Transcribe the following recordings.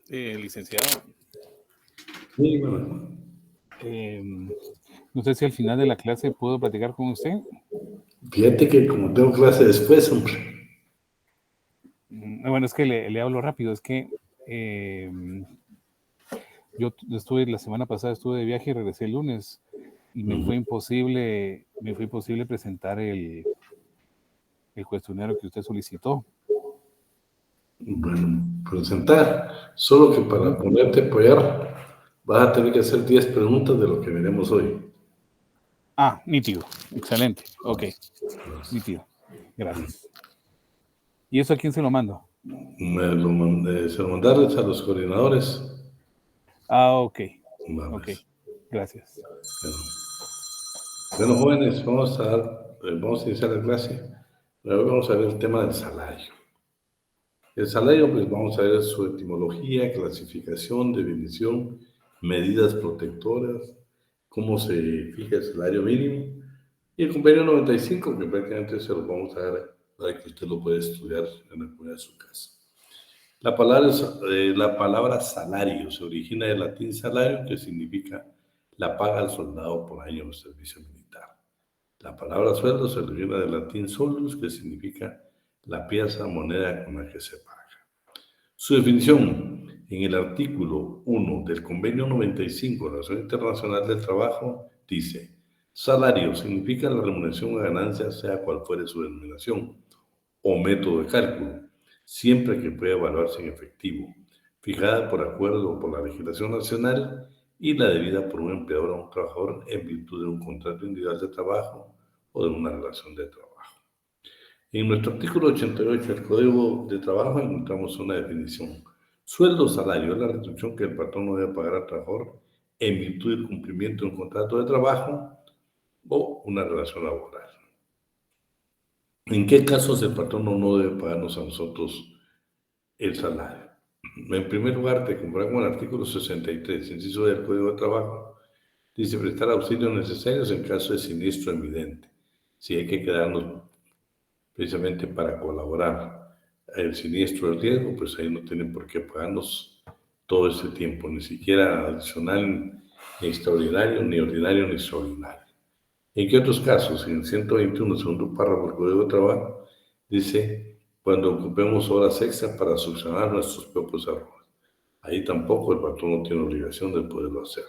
Licenciado, Sí, bueno. no sé si al final de la clase puedo platicar con usted. Fíjate que como tengo clase después, hombre. Bueno, es que le hablo rápido. Es que yo estuve la semana pasada, estuve de viaje y regresé el lunes y me fue imposible presentar el cuestionario que usted solicitó. Bueno, presentar. Solo que para ponerte a apoyar, vas a tener que hacer 10 preguntas de lo que veremos hoy. Ah, nítido. Excelente. Ok. Nítido. Gracias. ¿Y eso a quién se lo mando? Se lo mandarles a los coordinadores. Ah, ok. Vamos. Ok. Gracias. Bueno, jóvenes, vamos a iniciar la clase. Hoy vamos a ver el tema del salario. El salario, pues vamos a ver su etimología, clasificación, definición, medidas protectoras, cómo se fija el salario mínimo y el convenio 95, que prácticamente se lo vamos a dar para que usted lo pueda estudiar en la comunidad de su casa. La palabra salario se origina del latín salario, que significa la paga al soldado por año de servicio militar. La palabra sueldo se origina del latín solus, que significa la pieza moneda con la que se paga. Su definición en el artículo 1 del Convenio 95 de la Organización Internacional del Trabajo dice: salario significa la remuneración o ganancia, sea cual fuere su denominación o método de cálculo, siempre que pueda evaluarse en efectivo, fijada por acuerdo o por la legislación nacional y la debida por un empleador a un trabajador en virtud de un contrato individual de trabajo o de una relación de trabajo. En nuestro artículo 88 del Código de Trabajo encontramos una definición. Sueldo o salario es la retribución que el patrón no debe pagar al trabajador en virtud del cumplimiento de un contrato de trabajo o una relación laboral. ¿En qué casos el patrón no debe pagarnos a nosotros el salario? En primer lugar, te comparamos con el artículo 63, inciso del Código de Trabajo. Dice prestar auxilios necesarios en caso de siniestro evidente. Si hay que quedarnos precisamente para colaborar el siniestro del riesgo, pues ahí no tienen por qué pagarnos todo ese tiempo, ni siquiera adicional, ni extraordinario, ni ordinario, ni extraordinario. ¿En qué otros casos? En el 121, segundo párrafo del Código de Trabajo, dice, cuando ocupemos horas extras para solucionar nuestros propios errores. Ahí tampoco el patrón no tiene obligación de poderlo hacer.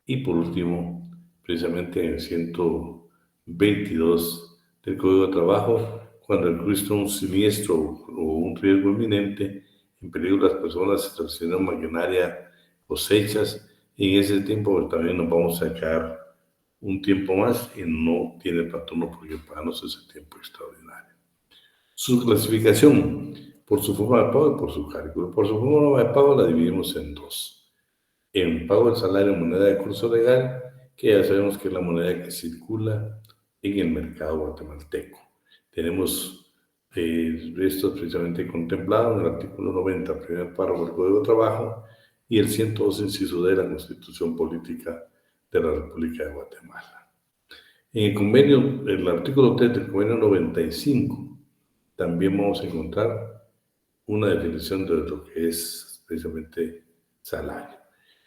Y por último, precisamente en el 122 del Código de Trabajo, cuando existe un siniestro o un riesgo inminente, en peligro las personas, situación maquinaria, cosechas, y en ese tiempo pues, también nos vamos a sacar un tiempo más y no tiene el patrono por qué pagarnos ese tiempo extraordinario. Su clasificación, por su forma de pago y por su cálculo. Por su forma de pago la dividimos en dos. En pago del salario en moneda de curso legal, que ya sabemos que es la moneda que circula en el mercado guatemalteco. Tenemos esto precisamente contemplado en el artículo 90, primer párrafo del Código de Trabajo, y el 102, inciso de la Constitución Política de la República de Guatemala. En el convenio, el artículo 3 del convenio 95, también vamos a encontrar una definición de lo que es precisamente salario.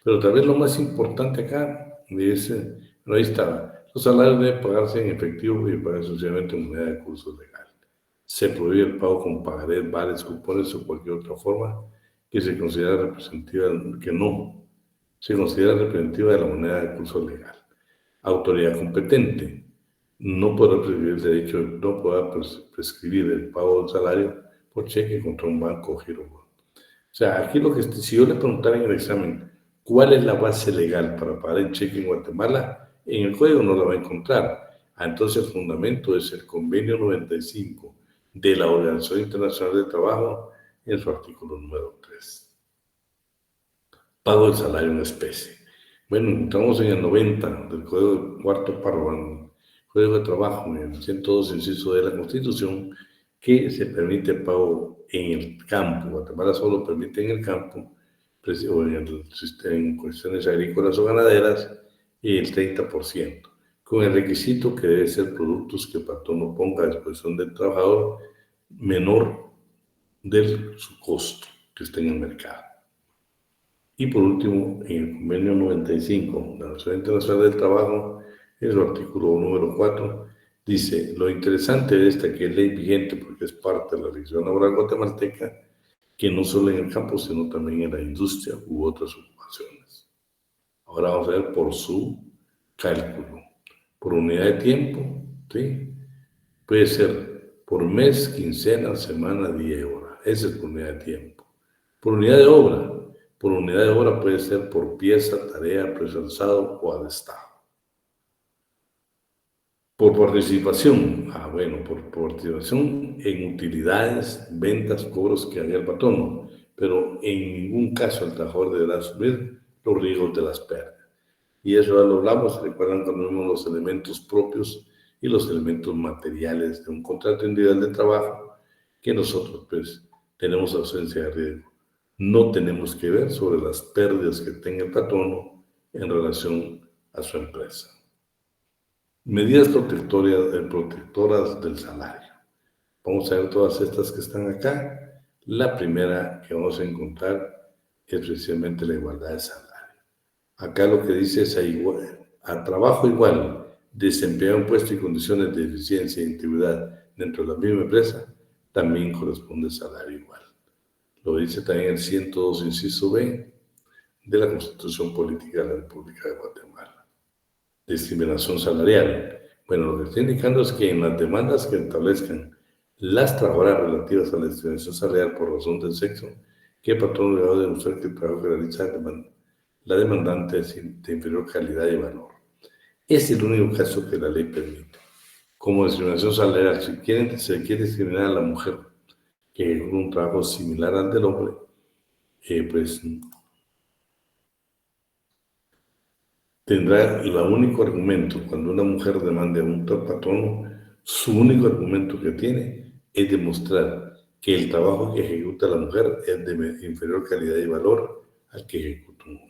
Pero tal vez lo más importante acá es, ahí está, los salarios deben pagarse en efectivo y pagarse socialmente en moneda de curso legal. Se prohíbe el pago con pagarés, vales, cupones o cualquier otra forma que se considera representativa, que no se considera representativa de la moneda de curso legal. Autoridad competente no podrá prescribir el derecho, no podrá prescribir el pago del salario por cheque contra un banco o giro. O sea, aquí lo que si yo le preguntara en el examen cuál es la base legal para pagar el cheque en Guatemala, en el código no la va a encontrar. Entonces el fundamento es el convenio 95 de la Organización Internacional del Trabajo en su artículo número 3. Pago del salario en especie. Bueno, entramos en el 90 del Código cuarto párrafo, Código de Trabajo, en el 102, inciso de la Constitución, que se permite el pago en el campo. Guatemala solo permite en el campo, o en cuestiones agrícolas o ganaderas, el 30%, con el requisito que debe ser productos que el patrón no ponga a disposición del trabajador menor de su costo que esté en el mercado. Y por último, en el convenio 95 de la Organización Internacional del Trabajo, en su artículo número 4, dice: lo interesante de esta que es ley vigente porque es parte de la legislación laboral guatemalteca, que no solo en el campo, sino también en la industria u otras ocupaciones. Ahora vamos a ver por su cálculo. Por unidad de tiempo, ¿sí? Puede ser por mes, quincena, semana, día y hora. Esa es por unidad de tiempo. Por unidad de obra. Por unidad de obra puede ser por pieza, tarea, precio alzado o adestado. Por participación. Bueno, por participación en utilidades, ventas, cobros que haría el patrono. Pero en ningún caso el trabajador deberá asumir los riesgos de las pérdidas. Y eso ya lo hablamos, recuerdan cuando vimos los elementos propios y los elementos materiales de un contrato individual de trabajo, que nosotros pues tenemos ausencia de riesgo. No tenemos que ver sobre las pérdidas que tenga el patrono en relación a su empresa. Medidas protectoras del salario. Vamos a ver todas estas que están acá. La primera que vamos a encontrar es precisamente la igualdad de salario. Acá lo que dice es a trabajo igual, desempeñar un puesto y condiciones de eficiencia e integridad dentro de la misma empresa, también corresponde salario igual. Lo dice también el 102, inciso B, de la Constitución Política de la República de Guatemala. Discriminación salarial. Bueno, lo que está indicando es que en las demandas que establezcan las trabajadoras relativas a la discriminación salarial por razón del sexo, que el patrón debe demostrar que el trabajo que realiza la demandante es de inferior calidad y valor. Es el único caso que la ley permite. Como discriminación salarial, si se quiere discriminar a la mujer que ejecuta un trabajo similar al del hombre, pues tendrá el único argumento, cuando una mujer demande a un patrono, su único argumento que tiene es demostrar que el trabajo que ejecuta la mujer es de inferior calidad y valor al que ejecuta un hombre.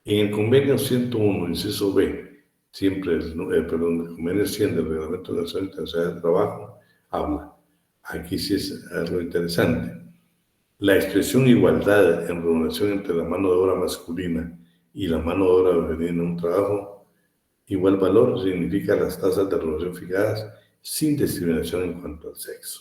En el convenio 101, inciso B, el convenio 100 del Reglamento Nacional Internacional del Trabajo, habla. Aquí sí es algo interesante. La expresión igualdad en relación entre la mano de obra masculina y la mano de obra femenina en un trabajo, igual valor, significa las tasas de remuneración fijadas sin discriminación en cuanto al sexo.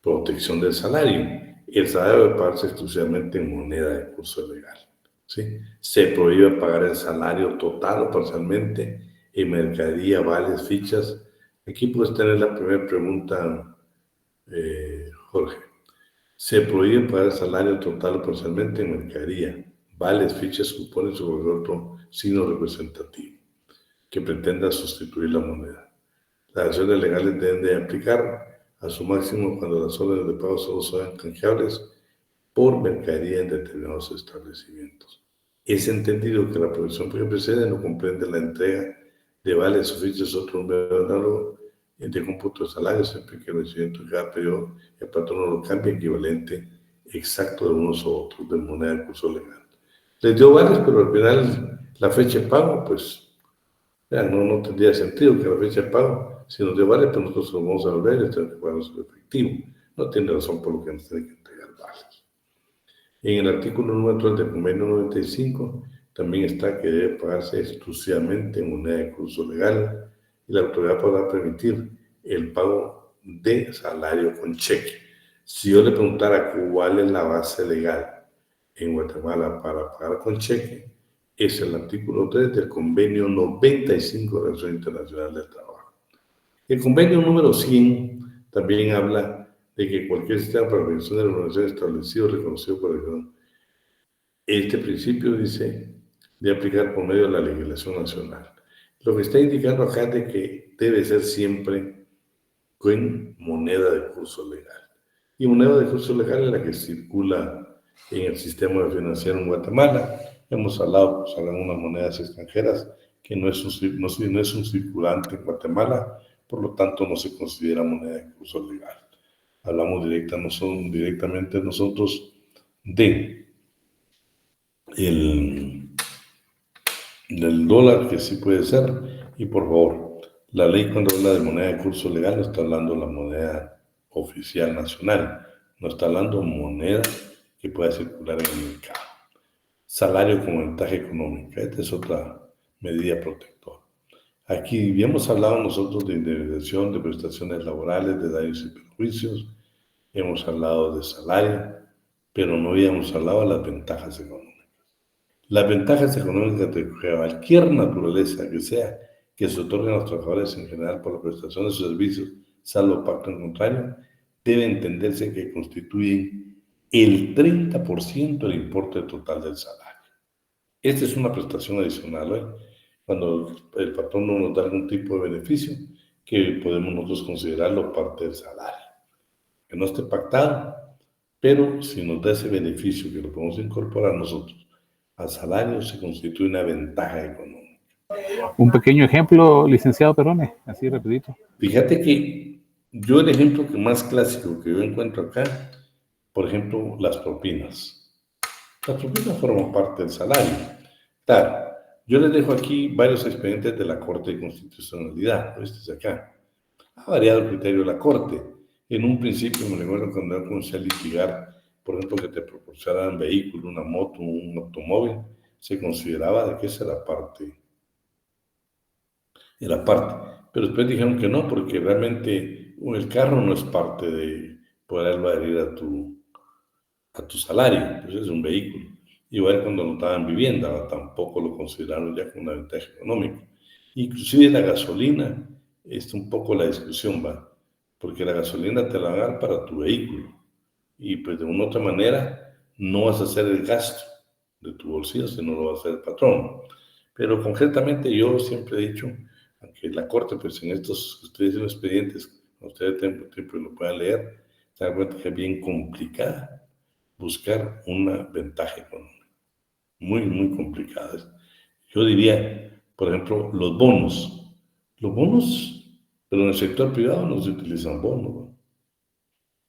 Protección del salario. El salario debe pagarse exclusivamente en moneda de curso legal. ¿Sí? Se prohíbe pagar el salario total o parcialmente en mercadería, vales, fichas. Aquí puedes tener la primera pregunta, Jorge. Se prohíbe pagar el salario total o parcialmente en mercadería, vales, fichas, cupones o cualquier otro signo representativo que pretenda sustituir la moneda. Las acciones legales deben de aplicar a su máximo cuando las órdenes de pago solo sean canjeables por mercadería en determinados establecimientos. Es entendido que la profesión que precede no comprende la entrega de vales o fichas o otro número análogo de cómputo de salarios, siempre que el vencimiento de cada periodo el patrono lo cambie equivalente exacto de unos u otros de moneda de curso legal. Les dio vales, pero al final la fecha de pago, pues no tendría sentido que la fecha de pago, si nos dio vales, pues nosotros lo vamos a volver y tenemos que pagarnos el efectivo. No tiene razón por lo que nos tiene que entregar vales. En el artículo número 3 del convenio 95 también está que debe pagarse exclusivamente en moneda de curso legal y la autoridad podrá permitir el pago de salario con cheque. Si yo le preguntara cuál es la base legal en Guatemala para pagar con cheque, es el artículo 3 del convenio 95 de la Organización Internacional del Trabajo. El convenio número 100 también habla de que cualquier sistema para la organización de la organización establecido, reconocido por el este principio dice de aplicar por medio de la legislación nacional. Lo que está indicando acá es de que debe ser siempre con moneda de curso legal. Y moneda de curso legal es la que circula en el sistema financiero en Guatemala. Hemos hablado pues, de unas monedas extranjeras que no es un circulante en Guatemala, por lo tanto no se considera moneda de curso legal. Hablamos directamente nosotros del dólar, que sí puede ser. Y por favor, la ley cuando habla de moneda de curso legal no está hablando de la moneda oficial nacional, no está hablando de moneda que pueda circular en el mercado. salario como ventaja económica. Esta es otra medida protectora. Aquí habíamos hablado nosotros de indemnización, de prestaciones laborales, de daños y perjuicios, hemos hablado de salario, pero no habíamos hablado de las ventajas económicas. Las ventajas económicas de cualquier naturaleza que sea que se otorguen a los trabajadores en general por la prestación de sus servicios, salvo pacto en contrario, debe entenderse que constituyen el 30% del importe total del salario. Esta es una prestación adicional, ¿eh? Cuando el patrón no nos da algún tipo de beneficio, que podemos nosotros considerarlo parte del salario. Que no esté pactado, pero si nos da ese beneficio que lo podemos incorporar nosotros al salario, se constituye una ventaja económica. Un pequeño ejemplo, licenciado Perrone, así rapidito. Fíjate que yo el ejemplo que más clásico que yo encuentro acá, por ejemplo, las propinas. Las propinas forman parte del salario. Claro, yo les dejo aquí varios expedientes de la Corte de Constitucionalidad. Este es acá. Ha variado el criterio de la Corte. En un principio, me recuerdo cuando yo comencé a litigar, por ejemplo, que te proporcionaran vehículo, una moto, un automóvil, se consideraba de que esa era parte. Pero después dijeron que no, porque realmente el carro no es parte de poderlo adherir a tu salario, pues es un vehículo. Igual cuando no estaban vivienda, tampoco lo consideraron ya como una ventaja económica. Inclusive la gasolina, es un poco la discusión, ¿va? Porque la gasolina te la van a dar para tu vehículo. Y pues de una u otra manera no vas a hacer el gasto de tu bolsillo, sino lo va a hacer el patrón. Pero concretamente yo siempre he dicho, aunque la Corte, pues en estos, ustedes tienen expedientes, ustedes tienen tiempo y lo puedan leer, se dan cuenta que es bien complicada buscar una ventaja económica. Muy, muy complicada. Yo diría, por ejemplo, los bonos. Los bonos, pero en el sector privado no se utilizan bonos, ¿no?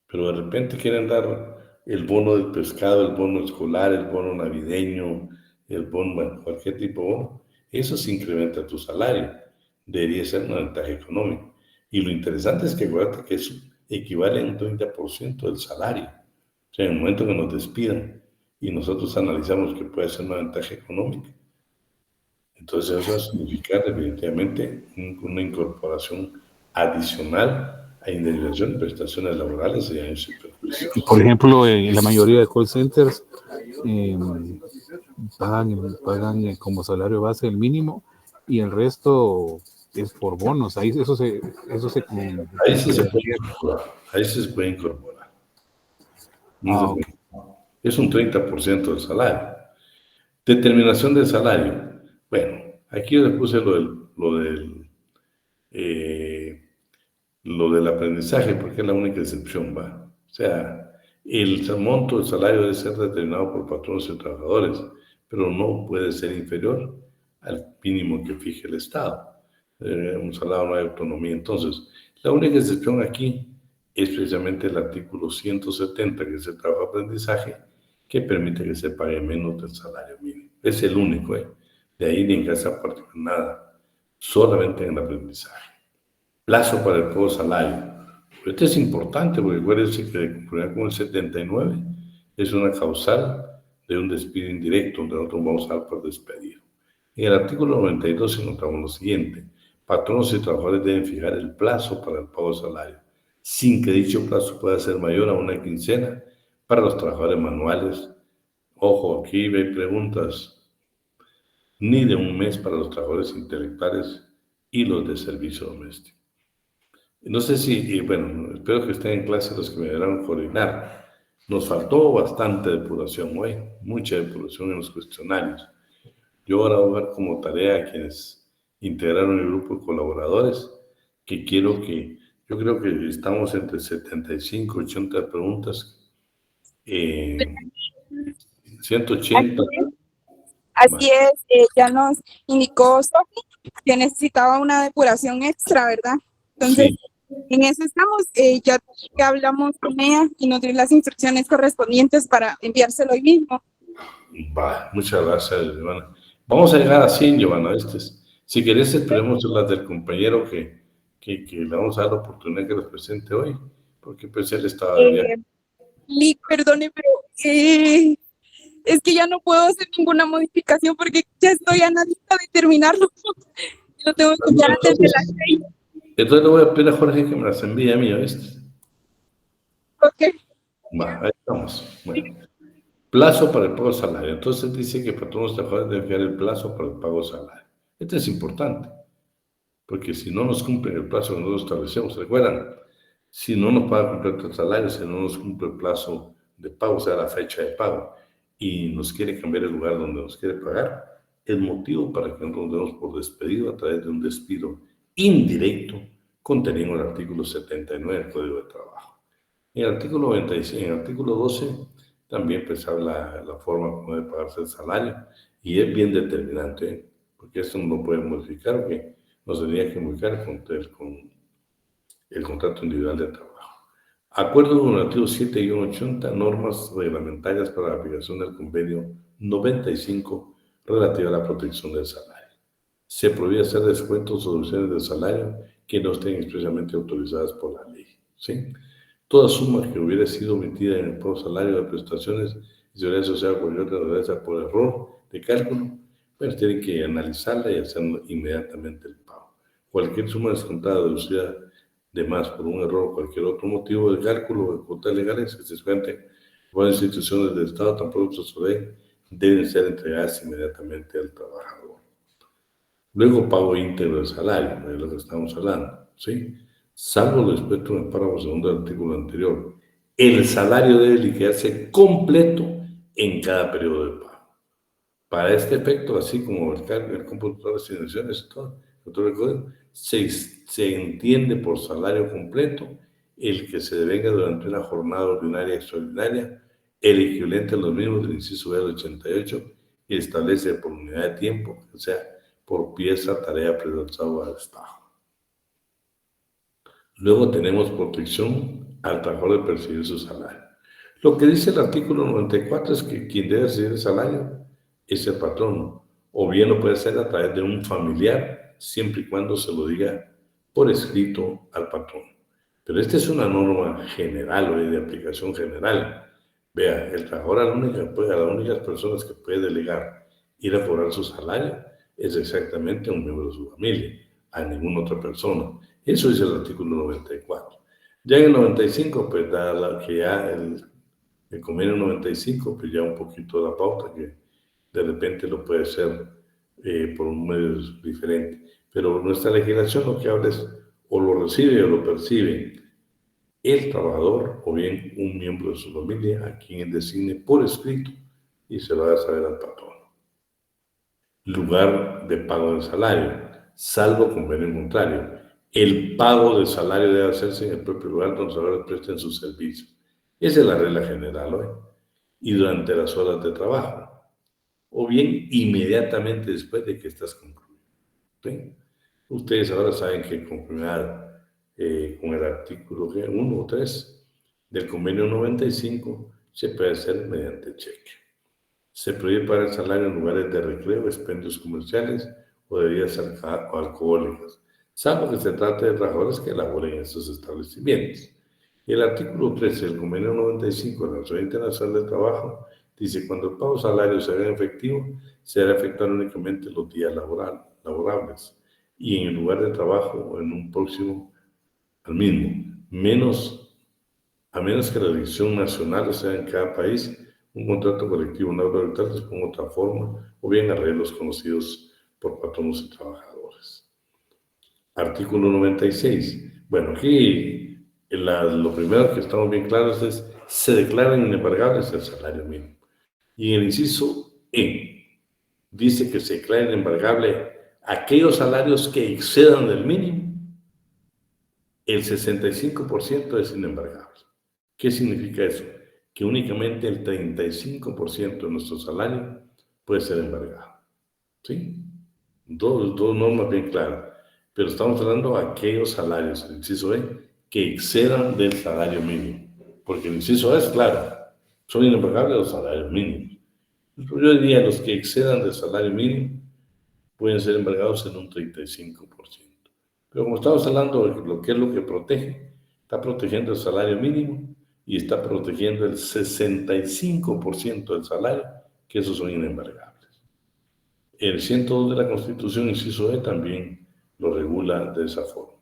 Pero de repente quieren dar el bono del pescado, el bono escolar, el bono navideño, el bono, bueno, cualquier tipo de bono. Eso se incrementa tu salario. Debería ser una ventaja económica. Y lo interesante es que acuérdate que eso equivale a un 30% del salario. O sea, en el momento que nos despidan y nosotros analizamos que puede ser una ventaja económica, entonces eso va a significar definitivamente una incorporación adicional a indemnización de prestaciones laborales y daños y perjuicios. Por ejemplo, la mayoría de call centers pagan como salario base el mínimo y el resto es por bonos. Ahí eso se Ahí sí se puede incorporar. Ahí sí se puede incorporar. Okay. Es un 30% del salario. Determinación del salario. Bueno, aquí yo le puse lo del aprendizaje, porque es la única excepción, ¿va? O sea, el monto del salario debe ser determinado por patronos y trabajadores, pero no puede ser inferior al mínimo que fije el Estado. Hemos hablado de una autonomía. Entonces, la única excepción aquí es precisamente el artículo 170, que es el trabajo de aprendizaje, que permite que se pague menos del salario mínimo. Es el único, ¿eh? De ahí ni en casa particular, nada, solamente en el aprendizaje. Plazo para el pago de salario. Esto es importante porque acuérdense que de conformidad con el 79 es una causal de un despido indirecto, donde nosotros vamos a dar por despedido. En el artículo 92 encontramos lo siguiente: patronos y trabajadores deben fijar el plazo para el pago de salario, sin que dicho plazo pueda ser mayor a una quincena para los trabajadores manuales. Ojo, aquí hay preguntas. Ni de un mes para los trabajadores intelectuales y los de servicio doméstico. No sé si, bueno, espero que estén en clase los que me deberán coordinar. Nos faltó bastante depuración hoy, mucha depuración en los cuestionarios. Yo ahora voy a dar como tarea a quienes integraron el grupo de colaboradores, que quiero que, yo creo que estamos entre 75 y 80 preguntas, 180. Así es, ya nos indicó Sofi que necesitaba una depuración extra, ¿verdad? Entonces, Sí. En eso estamos, ya que hablamos con ella y nos dio las instrucciones correspondientes para enviárselo hoy mismo. Va, muchas gracias, Giovanna. Vamos a llegar a 100, Giovanna. Si querés, esperemos las del compañero que le vamos a dar la oportunidad que los presente hoy, porque pues él estaba de viaje. Perdone, pero es que ya no puedo hacer ninguna modificación porque ya estoy a nadita de terminarlo. Lo tengo que enviar antes de las 6. Entonces le voy a pedir a Jorge que me las envíe a mí, ¿viste? Ok. Va, ahí estamos. Bueno. Plazo para el pago de salario. Entonces dice que para todos los trabajadores debe enviar el plazo para el pago de salario. Esto es importante, porque si no nos cumplen el plazo que nosotros establecemos, ¿recuerdan? Si no nos paga completo el salario, si no nos cumple el plazo de pago, o sea, la fecha de pago, y nos quiere cambiar el lugar donde nos quiere pagar, es motivo para que nos demos por despedido a través de un despido indirecto contenido en el artículo 79 del Código de Trabajo. En el artículo 96, en el artículo 12, también pues habla la forma como debe pagarse el salario, y es bien determinante, porque esto no lo puede modificar, porque nos tendría que modificar con el contrato individual de trabajo. Acuerdo normativo 7-80, normas reglamentarias para la aplicación del convenio 95 relativa a la protección del salario. Se prohíbe hacer descuentos o deducciones de salario que no estén expresamente autorizadas por la ley, ¿sí? Toda suma que hubiera sido omitida en el pago salario de prestaciones y seguridad social por naturaleza por error de cálculo, pues tienen que analizarla y hacer inmediatamente el pago. Cualquier suma descontada o deducida de más por un error o cualquier otro motivo de cálculo de cuotas legales que se cuenten por instituciones del Estado, tampoco su ley, deben ser entregadas inmediatamente al trabajador. Luego, pago íntegro del salario, de lo que estamos hablando, ¿sí? Salvo lo expuesto en el párrafo segundo del artículo anterior, el salario debe liquidarse completo en cada periodo de pago. Para este efecto, así como el cómputo de las asignaciones y todo el código, se entiende por salario completo el que se devenga durante una jornada ordinaria extraordinaria, el equivalente a los mismos del inciso B del 88, y establece por unidad de tiempo, o sea, por pieza, tarea, presupuestada o destajo. Luego tenemos protección al trabajador de percibir su salario. Lo que dice el artículo 94 es que quien debe recibir el salario es el patrón, o bien lo puede hacer a través de un familiar, siempre y cuando se lo diga por escrito al patrón. Pero esta es una norma general o de aplicación general. Vea, el trabajador a las únicas personas que puede delegar ir a cobrar su salario es exactamente a un miembro de su familia, a ninguna otra persona. Eso dice el artículo 94. Ya en el 95, pues da que ya el convenio 95, pues ya un poquito la pauta que de repente lo puede hacer por un medio diferente. Pero nuestra legislación lo que habla es o lo recibe o lo percibe el trabajador o bien un miembro de su familia a quien designe por escrito y se lo va a saber al patrón. Lugar de pago del salario, salvo convenio contrario. El pago del salario debe hacerse en el propio lugar donde los trabajadores presten sus servicios. Esa es la regla general hoy. Y durante las horas de trabajo. O bien inmediatamente después de que estás concluido. ¿Sí? Ustedes ahora saben que concluirá con el artículo 1 o 3 del convenio 95 se puede hacer mediante cheque. Se prohíbe pagar el salario en lugares de recreo, expendios comerciales o de bebidas alcohólicas, salvo que se trate de trabajadores que laboren en estos establecimientos. El artículo 13 del convenio 95 de la Organización Internacional del Trabajo dice: cuando el pago de salario se haga en efectivo, se debe efectuar únicamente los días laborables y en el lugar de trabajo o en un próximo al mismo, a menos que la legislación nacional, o sea, en cada país, un contrato colectivo, una obra tal, disponga otra forma, o bien arreglos conocidos por patronos y trabajadores. Artículo 96. Bueno, aquí lo primero que estamos bien claros es: se declaran inembargables el salario mínimo. Y en el inciso E, dice que se declaren inembargables aquellos salarios que excedan del mínimo. El 65% es inembargable. ¿Qué significa eso? Que únicamente el 35% de nuestro salario puede ser embargado. ¿Sí? Dos normas bien claras. Pero estamos hablando de aquellos salarios, el inciso E, que excedan del salario mínimo. Porque el inciso E es claro, son inembargables los salarios mínimos. Yo diría los que excedan del salario mínimo pueden ser embargados en un 35%. Pero como estamos hablando de lo que es lo que protege, está protegiendo el salario mínimo y está protegiendo el 65% del salario que esos son inembargables. El 102 de la Constitución, inciso E, también lo regula de esa forma.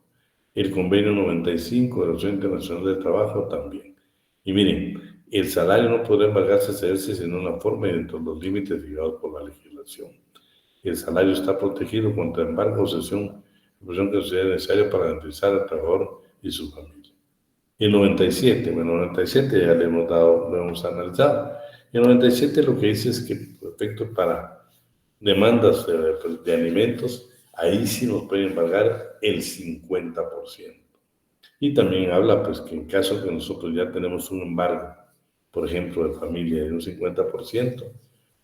El convenio 95 de la Organización Internacional del Trabajo también. Y miren, el salario no podrá embargarse, cederse sino en una forma y dentro de los límites fijados por la legislación. El salario está protegido contra embargo o cesión que sea necesaria para garantizar al trabajador y su familia. El 97, bueno, el 97 ya le hemos dado, lo hemos analizado. El 97 lo que dice es que, por efecto para demandas de alimentos, ahí sí nos pueden embargar el 50%. Y también habla, pues, que en caso que nosotros ya tenemos un embargo, por ejemplo, de familia de un 50%,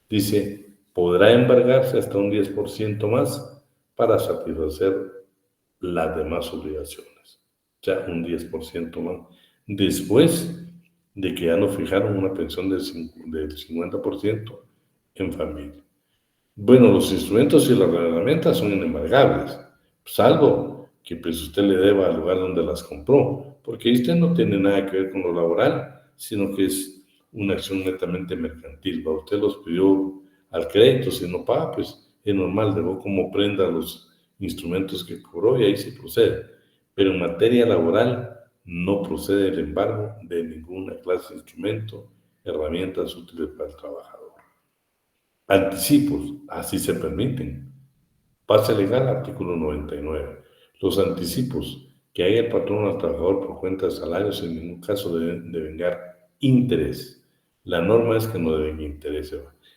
dice, podrá embargarse hasta un 10% más para satisfacer las demás obligaciones. O sea, un 10% más. Después de que ya nos fijaron una pensión del 50% en familia. Bueno, los instrumentos y las herramientas son inembargables, salvo que pues usted le deba al lugar donde las compró, porque usted no tiene nada que ver con lo laboral, sino que es una acción netamente mercantil. Usted los pidió al crédito, si no paga, pues es normal, debo como prenda los instrumentos que cobró y ahí se procede. Pero en materia laboral no procede el embargo de ninguna clase de instrumento, herramientas útiles para el trabajador. Anticipos, así se permiten. Pase legal, artículo 99. Los anticipos que haya el patrón al trabajador por cuenta de salarios en ningún caso deben devengar interés. La norma es que no deben interés.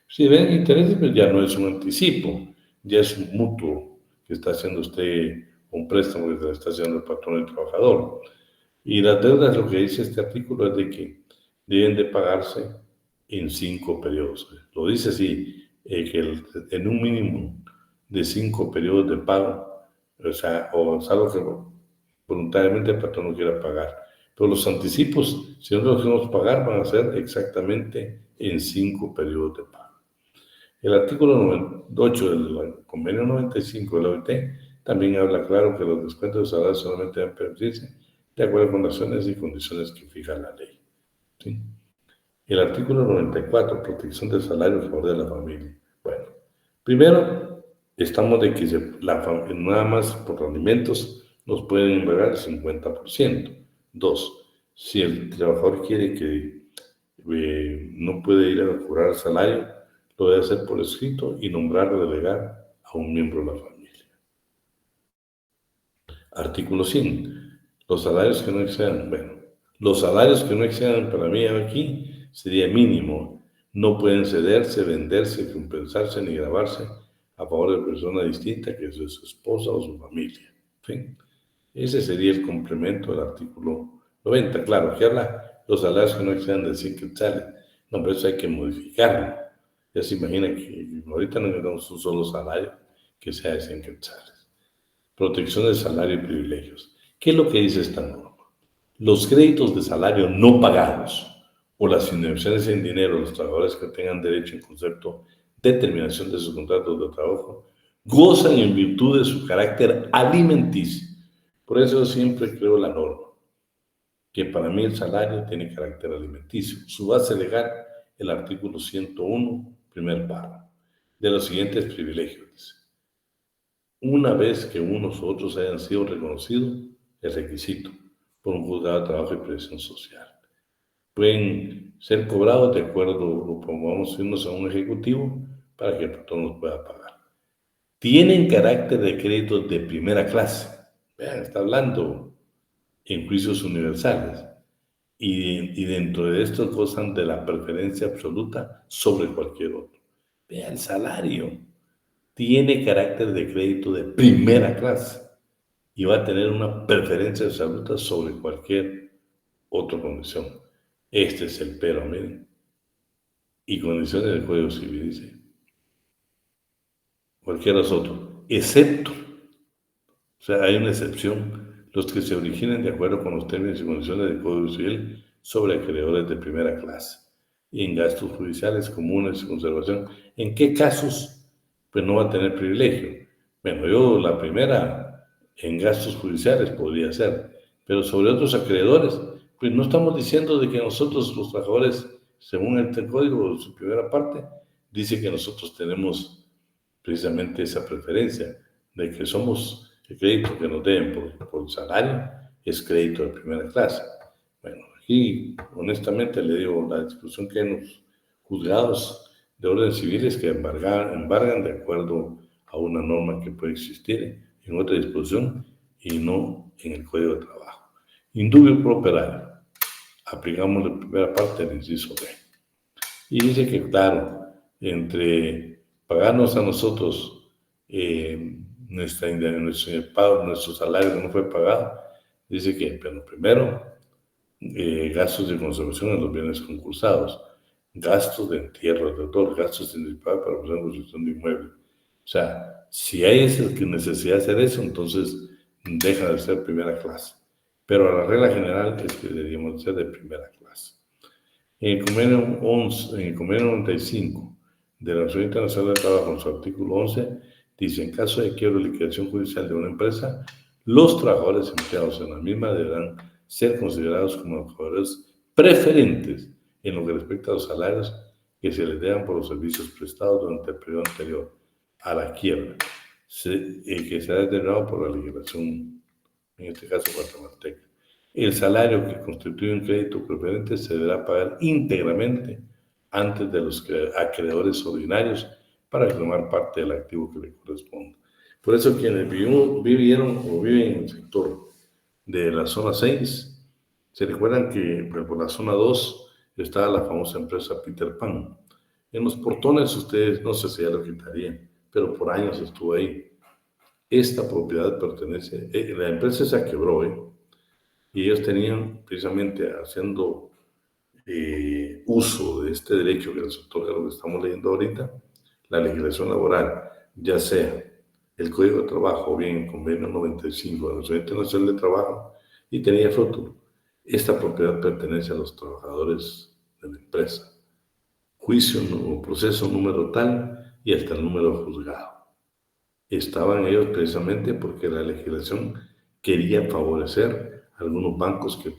Si deben interés, pues ya no es un anticipo, ya es un mutuo que está haciendo usted, un préstamo que está haciendo el patrón al trabajador. Y las deudas, lo que dice este artículo es de que deben de pagarse en 5 periodos. Lo dice así, que en un mínimo de 5 periodos de pago, o sea, o salvo que voluntariamente el patrón no quiera pagar. Pero los anticipos, si nosotros queremos pagar, van a ser exactamente en 5 periodos de pago. El artículo 98 del convenio 95 de la OIT también habla claro que los descuentos de salarios solamente deben permitirse de acuerdo con las acciones y condiciones que fija la ley. ¿Sí? El artículo 94, protección del salario a favor de la familia. Bueno, primero, estamos de que nada más por alimentos nos pueden embargar el 50%. 2, si el trabajador quiere que no puede ir a cobrar el salario, lo debe hacer por escrito y nombrar o delegar a un miembro de la familia. Artículo 100. Los salarios que no excedan, los salarios que no excedan para mí aquí sería mínimo. No pueden cederse, venderse, compensarse ni gravarse a favor de persona distinta que es su esposa o su familia. ¿Sí? Ese sería el complemento del artículo 90. Claro, que habla los salarios que no excedan de 100 quetzales. No, pero eso hay que modificarlo. Ya se imagina que ahorita no tenemos un solo salario que sea de 100 quetzales. Protección del salario y privilegios. ¿Qué es lo que dice esta norma? Los créditos de salario no pagados o las indemnizaciones en dinero a los trabajadores que tengan derecho en concepto de terminación de sus contratos de trabajo gozan en virtud de su carácter alimenticio. Por eso siempre creo la norma, que para mí el salario tiene carácter alimenticio. Su base legal, el artículo 101, primer párrafo, de los siguientes privilegios. Una vez que unos u otros hayan sido reconocidos, el requisito por un juzgado de trabajo y previsión social. Pueden ser cobrados de acuerdo, lo pongamos irnos a un ejecutivo para que el patrón los pueda pagar. Tienen carácter de créditos de primera clase. Vean, está hablando en juicios universales. Y dentro de estos gozan de la preferencia absoluta sobre cualquier otro. Vean, el salario tiene carácter de crédito de primera clase y va a tener una preferencia absoluta sobre cualquier otra condición. Este es el pero, miren. Y condiciones del Código Civil dice cualquiera es otro, excepto, o sea, hay una excepción, los que se originen de acuerdo con los términos y condiciones del Código Civil sobre acreedores de primera clase y en gastos judiciales comunes y conservación. ¿En qué casos? Pues no va a tener privilegio. Bueno, yo la primera en gastos judiciales podría ser, pero sobre otros acreedores, pues no estamos diciendo de que nosotros los trabajadores, según este código, su primera parte, dice que nosotros tenemos precisamente esa preferencia de que somos el crédito que nos deben por salario, es crédito de primera clase. Bueno, aquí honestamente le digo, la discusión que en los juzgados de orden civiles que embargan de acuerdo a una norma que puede existir en otra disposición y no en el Código de Trabajo. Indubio pro operario. Aplicamos la primera parte del inciso B. Y dice que, claro, entre pagarnos a nosotros nuestro salario que no fue pagado, dice que, pero primero, gastos de conservación en los bienes concursados, gastos de entierro de autor, gastos individuales para la construcción de inmuebles. O sea, si hay esa necesidad de hacer eso, entonces deja de ser primera clase. Pero la regla general es que deberíamos ser de primera clase. En el convenio 95 de la Organización Internacional del Trabajo, en su artículo 11, dice, en caso de quiebra o liquidación judicial de una empresa, los trabajadores empleados en la misma deberán ser considerados como trabajadores preferentes en lo que respecta a los salarios que se les deban por los servicios prestados durante el periodo anterior a la quiebra, que será determinado por la legislación, en este caso guatemalteca. El salario que constituye un crédito preferente se deberá pagar íntegramente antes de los acreedores ordinarios para reclamar parte del activo que le corresponde. Por eso quienes vivieron o viven en el sector de la zona 6, se recuerdan que por la zona 2 estaba la famosa empresa Peter Pan. En los portones ustedes, no sé si ya lo quitarían, pero por años estuvo ahí. Esta propiedad pertenece, la empresa se quebró, y ellos tenían precisamente haciendo uso de este derecho que les otorga lo que estamos leyendo ahorita, la legislación laboral, ya sea el Código de Trabajo o bien el Convenio 95 de la Organización Internacional de Trabajo, y tenía fruto. Esta propiedad pertenece a los trabajadores de la empresa. Juicio o proceso número tal y hasta el número juzgado. Estaban ellos precisamente porque la legislación quería favorecer a algunos bancos que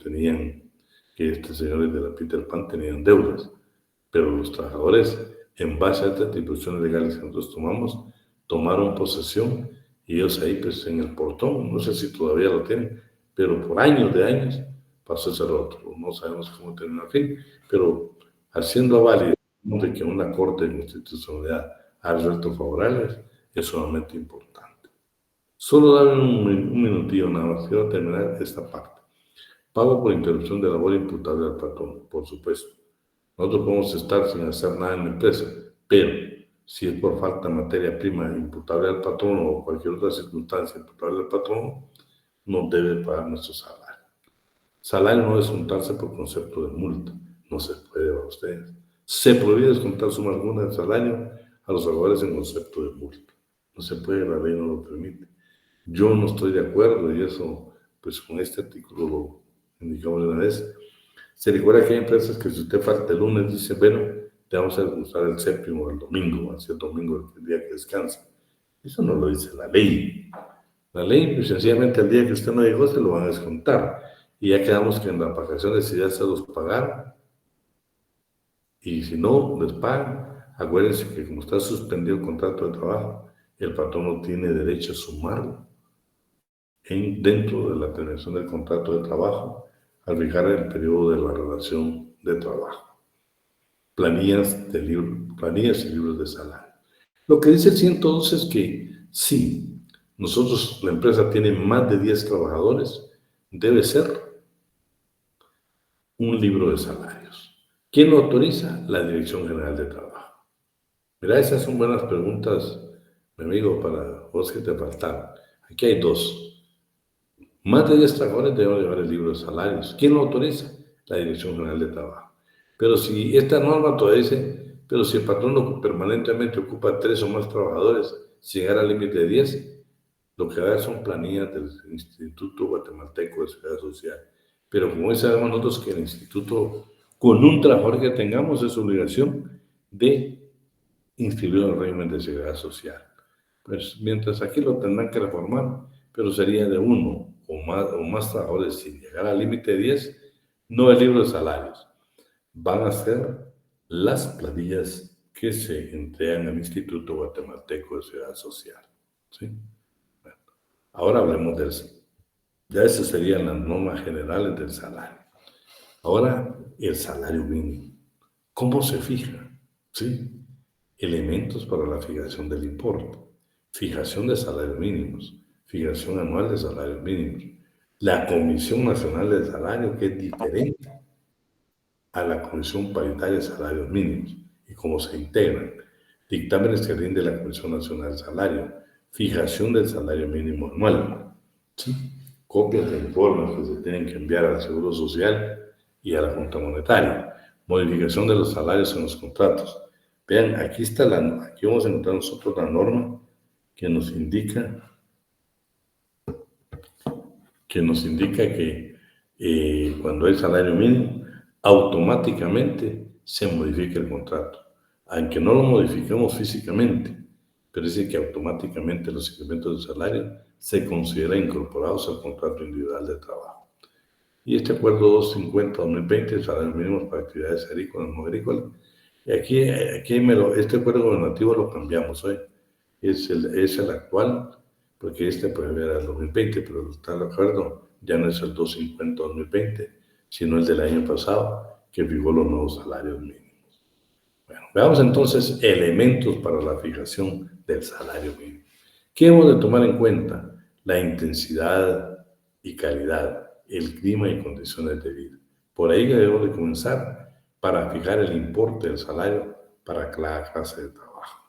estos señores de la Peter Pan tenían deudas, pero los trabajadores, en base a estas disposiciones legales que nosotros tomaron posesión, y ellos ahí pues en el portón, no sé si todavía lo tienen, pero por años de años pasó a ser otro, no sabemos cómo terminó el fin, pero haciendo válido de que una corte de constitucionalidad ha resuelto favorables, es sumamente importante. Solo dame un minutillo nada más, quiero terminar esta parte. Pago por interrupción de labor imputable al patrón, por supuesto. Nosotros podemos estar sin hacer nada en la empresa, pero si es por falta de materia prima imputable al patrón o cualquier otra circunstancia imputable al patrón, no debe pagar nuestro salario. Salario no descontarse por concepto de multa, no se puede para ustedes. Se prohíbe descontar suma alguna del salario a los trabajadores en concepto de multa. No se puede, la ley no lo permite. Yo no estoy de acuerdo y eso, pues con este artículo lo indicamos de una vez. Se recuerda que hay empresas que si usted falta el lunes, dice, bueno, te vamos a descontar el séptimo o el domingo, así el domingo el día que descansa. Eso no lo dice la ley. La ley, pues, sencillamente el día que usted no llegó, se lo van a descontar. Y ya quedamos que en las vacaciones si ya se los pagaron. Y si no les pagan, acuérdense que como está suspendido el contrato de trabajo, el patrón no tiene derecho a sumarlo dentro de la terminación del contrato de trabajo al fijar el periodo de la relación de trabajo. Planillas y libros de salario. Lo que dice el 111 es que si la empresa tiene más de 10 trabajadores, debe ser un libro de salarios. ¿Quién lo autoriza? La Dirección General de Trabajo. Mira, esas son buenas preguntas, mi amigo, para vos que te faltaron. Aquí hay dos. Más de 10 trabajadores deben llevar el libro de salarios. ¿Quién lo autoriza? La Dirección General de Trabajo. Pero si esta norma todavía dice, pero si el patrón permanentemente ocupa 3 o más trabajadores, sin llegar al límite de 10, lo que da son planillas del Instituto Guatemalteco de Seguridad Social. Pero como hoy sabemos nosotros que el instituto, con un trabajador que tengamos, es obligación de inscribirlo en el régimen de seguridad social. Pues mientras aquí lo tendrán que reformar, pero sería de 1 o más trabajadores sin llegar al límite de 10, no el libro de salarios. Van a ser las planillas que se entregan al Instituto Guatemalteco de Seguridad Social. ¿Sí? Bueno, ahora hablemos de eso. Ya esas serían las normas generales del salario. Ahora, el salario mínimo. ¿Cómo se fija? ¿Sí? Elementos para la fijación del importe. Fijación de salarios mínimos. Fijación anual de salarios mínimos. La Comisión Nacional del Salario, que es diferente a la Comisión Paritaria de Salarios Mínimos y cómo se integran. Dictámenes que rinde la Comisión Nacional del Salario. Fijación del salario mínimo anual. ¿Sí? Copias de informes que se tienen que enviar al Seguro Social y a la Junta Monetaria. Modificación de los salarios en los contratos. Vean, aquí vamos a encontrar nosotros la norma que nos indica que cuando hay salario mínimo, automáticamente se modifica el contrato. Aunque no lo modificamos físicamente, pero dice que automáticamente los incrementos de salario se consideran incorporados al contrato individual de trabajo. Y este acuerdo 250-2020, salarios mínimos para actividades agrícolas, no agrícolas, y aquí este acuerdo gubernativo lo cambiamos hoy. Es el actual, porque este puede era el 2020, pero el tal acuerdo ya no es el 250-2020, sino el del año pasado, que fijó los nuevos salarios mínimos. Bueno, veamos entonces elementos para la fijación del salario mínimo. ¿Qué hemos de tomar en cuenta? La intensidad y calidad, el clima y condiciones de vida. Por ahí debemos de comenzar para fijar el importe del salario para cada clase de trabajo.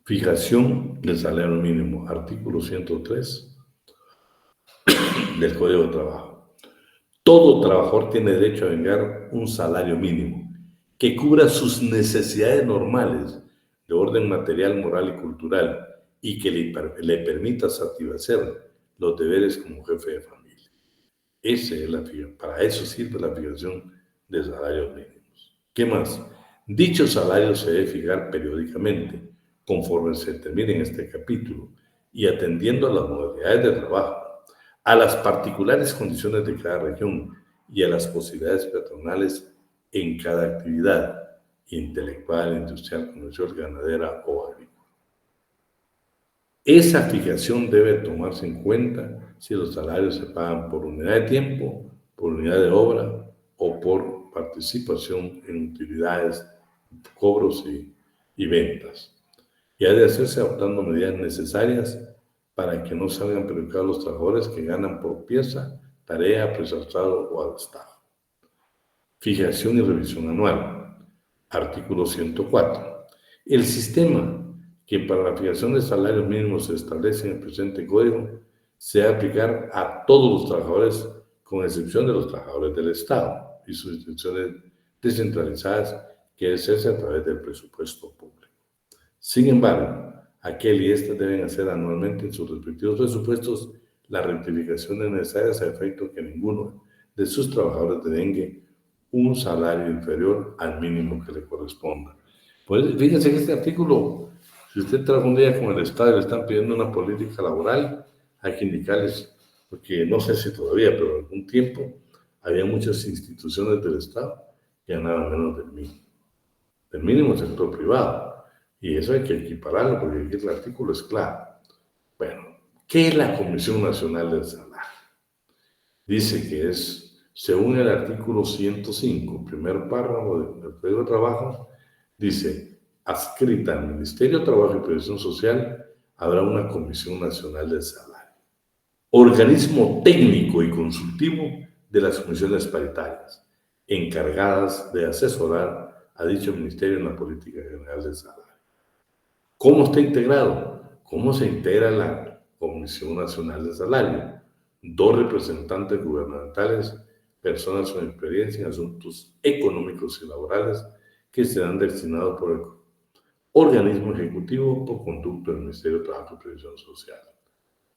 Fijación del salario mínimo, artículo 103 del Código de Trabajo. Todo trabajador tiene derecho a vengar un salario mínimo que cubra sus necesidades normales de orden material, moral y cultural y que le permita satisfacer los deberes como jefe de familia. Para eso sirve la fijación de salarios mínimos. ¿Qué más? Dicho salario se debe fijar periódicamente, conforme se determine en este capítulo, y atendiendo a las modalidades de trabajo, a las particulares condiciones de cada región y a las posibilidades patronales en cada actividad intelectual, industrial, comercial, ganadera o agrícola. Esa fijación debe tomarse en cuenta si los salarios se pagan por unidad de tiempo, por unidad de obra o por participación en utilidades, cobros y ventas. Y ha de hacerse adoptando medidas necesarias para que no salgan perjudicados los trabajadores que ganan por pieza, tarea, presalzado o adestajo. Fijación y revisión anual. Artículo 104. El sistema que para la fijación de salarios mínimos se establece en el presente código se debe aplicar a todos los trabajadores, con excepción de los trabajadores del Estado y sus instituciones descentralizadas, que debe hacerse a través del presupuesto público. Sin embargo, aquel y este deben hacer anualmente en sus respectivos presupuestos las rectificaciones necesarias a efecto que ninguno de sus trabajadores devengue un salario inferior al mínimo que le corresponda. Pues fíjense que este artículo, si usted trabaja un día con el Estado y le están pidiendo una política laboral, hay que indicarles, porque no sé si todavía, pero en algún tiempo había muchas instituciones del Estado que ganaban menos del mínimo sector privado. Y eso hay que equipararlo, porque aquí el artículo es claro. Bueno, ¿qué es la Comisión Nacional del Salario? Dice que según el artículo 105, primer párrafo del Código de Trabajo, dice, adscrita al Ministerio de Trabajo y Previsión Social, habrá una Comisión Nacional del Salario, organismo técnico y consultivo de las comisiones paritarias, encargadas de asesorar a dicho ministerio en la política general del salario. ¿Cómo está integrado? ¿Cómo se integra la Comisión Nacional del Salario? 2 representantes gubernamentales, personas con experiencia en asuntos económicos y laborales, que serán designados por el organismo ejecutivo por conducto del Ministerio de Trabajo y Previsión Social.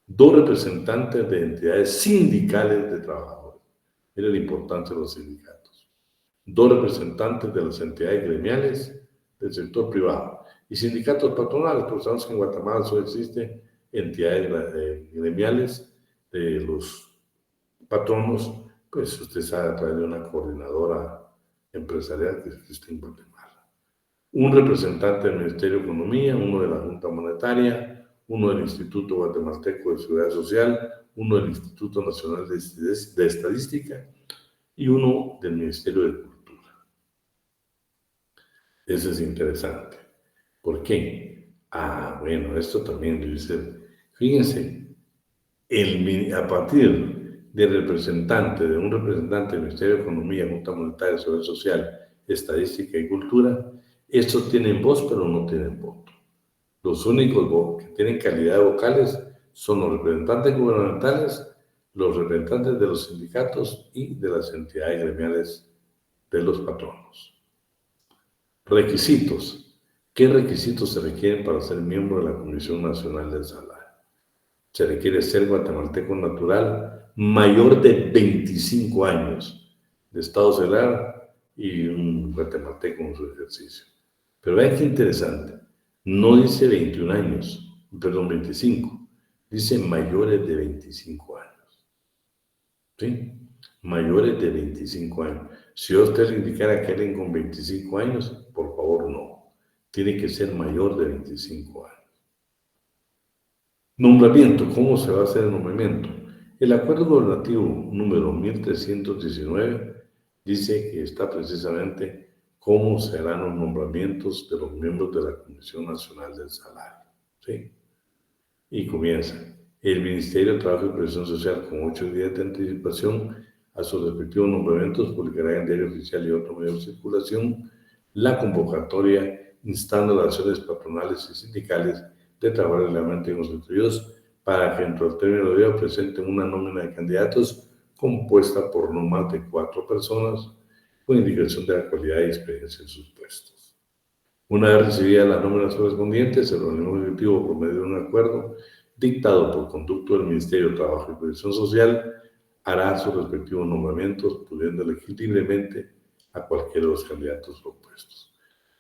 2 representantes de entidades sindicales de trabajadores. Miren la importancia de los sindicatos. 2 representantes de las entidades gremiales del sector privado y sindicatos patronales, porque sabemos que en Guatemala solo existen entidades gremiales de los patronos, pues usted sabe, a través de una coordinadora empresarial que existe en Guatemala. un representante del Ministerio de Economía, uno de la Junta Monetaria, uno del Instituto Guatemalteco de Seguridad Social, uno del Instituto Nacional de Estadística y uno del Ministerio de Cultura. Eso es interesante. ¿Por qué? Bueno, esto también dice, fíjense, a partir de un representante del Ministerio de Economía, Junta Monetaria, Seguridad Social, Estadística y Cultura, estos tienen voz pero no tienen voto. Los únicos que tienen calidad de vocales son los representantes gubernamentales, los representantes de los sindicatos y de las entidades gremiales de los patronos. Requisitos. ¿Qué requisitos se requieren para ser miembro de la Comisión Nacional del Salario? Se requiere ser guatemalteco natural, mayor de 25 años de estado celular y un guatemalteco en su ejercicio. Pero vean qué interesante. No dice 21 años, perdón, 25. Dice mayores de 25 años. ¿Sí? Mayores de 25 años. Si usted le indicara que alguien con 25 años, por favor, no. Tiene que ser mayor de 25 años. Nombramiento. ¿Cómo se va a hacer el nombramiento? El acuerdo gubernativo número 1319 dice que está precisamente cómo serán los nombramientos de los miembros de la Comisión Nacional del Salario. ¿Sí? Y comienza. El Ministerio de Trabajo y Previsión Social, con 8 días de anticipación a sus respectivos nombramientos, publicará en Diario Oficial y otro medio de circulación la convocatoria instando a las acciones patronales y sindicales de trabajadores legalmente constituidos para que dentro del término de día presenten una nómina de candidatos compuesta por no más de 4 personas con indicación de la cualidad y experiencia en sus puestos. Una vez recibidas las nóminas correspondientes, el organismo ejecutivo, por medio de un acuerdo dictado por conducto del Ministerio de Trabajo y Previsión Social, hará sus respectivos nombramientos, pudiendo elegir libremente a cualquiera de los candidatos propuestos.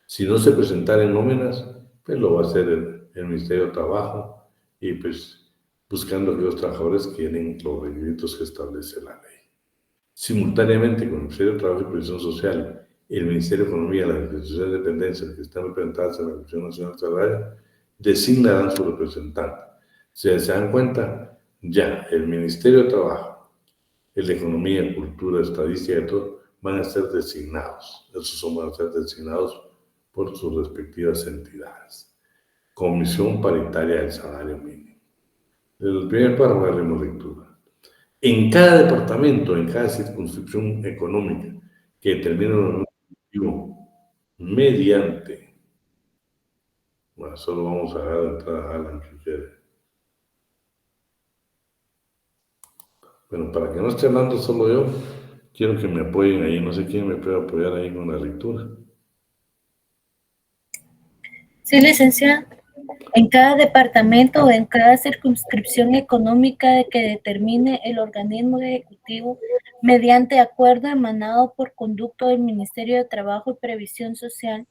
Si no se presentaren nóminas, pues lo va a hacer el Ministerio de Trabajo y pues buscando que los trabajadores quieren los requisitos que establece la ley. Simultáneamente con el Ministerio de Trabajo y Previsión Social, el Ministerio de Economía, las instituciones de dependencia que están representadas en la Comisión Nacional del Salario, designarán su representante. Si se dan cuenta, ya el Ministerio de Trabajo, el de Economía, Cultura, Estadística y todo, van a ser designados. Esos van a ser designados por sus respectivas entidades. Comisión Paritaria del Salario Mínimo. El primer párrafo haremos lectura. En cada departamento, en cada circunscripción económica que determine el objetivo mediante, bueno, solo vamos a dar entrada a Alan que quiere. Bueno, para que no esté hablando solo yo, quiero que me apoyen ahí. No sé quién me puede apoyar ahí con la lectura. Sí, licenciada. En cada departamento o en cada circunscripción económica que determine el organismo ejecutivo mediante acuerdo emanado por conducto del Ministerio de Trabajo y Previsión Social,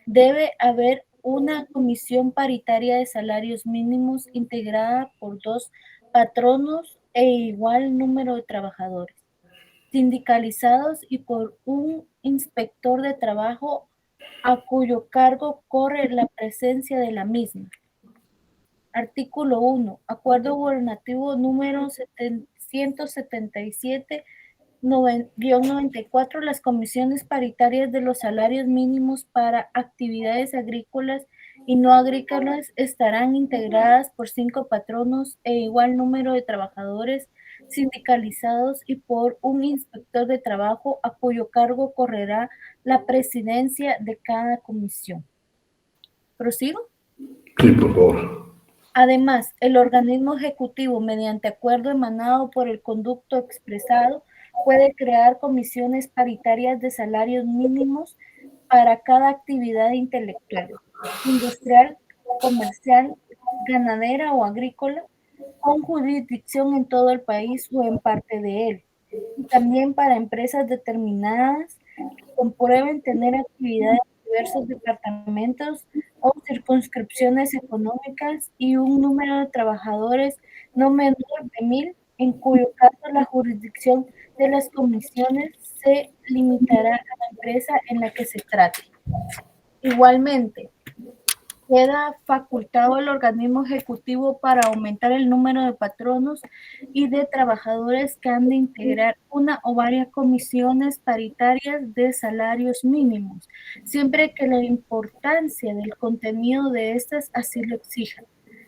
debe haber una comisión paritaria de salarios mínimos integrada por 2 patronos e igual número de trabajadores, sindicalizados y por un inspector de trabajo a cuyo cargo corre la presencia de la misma. Artículo 1. Acuerdo gubernativo número 177-94. Las comisiones paritarias de los salarios mínimos para actividades agrícolas y no agrícolas estarán integradas por 5 patronos e igual número de trabajadores sindicalizados y por un inspector de trabajo a cuyo cargo correrá la presidencia de cada comisión. ¿Prosigo? Sí, por favor. Además, el organismo ejecutivo, mediante acuerdo emanado por el conducto expresado, puede crear comisiones paritarias de salarios mínimos para cada actividad intelectual, industrial, comercial, ganadera o agrícola, con jurisdicción en todo el país o en parte de él, y también para empresas determinadas que comprueben tener actividades en diversos departamentos o circunscripciones económicas y un número de trabajadores no menor de 1,000, en cuyo caso la jurisdicción de las comisiones se limitará a la empresa en la que se trate. Igualmente, queda facultado al organismo ejecutivo para aumentar el número de patronos y de trabajadores que han de integrar una o varias comisiones paritarias de salarios mínimos, siempre que la importancia del contenido de estas así lo exija.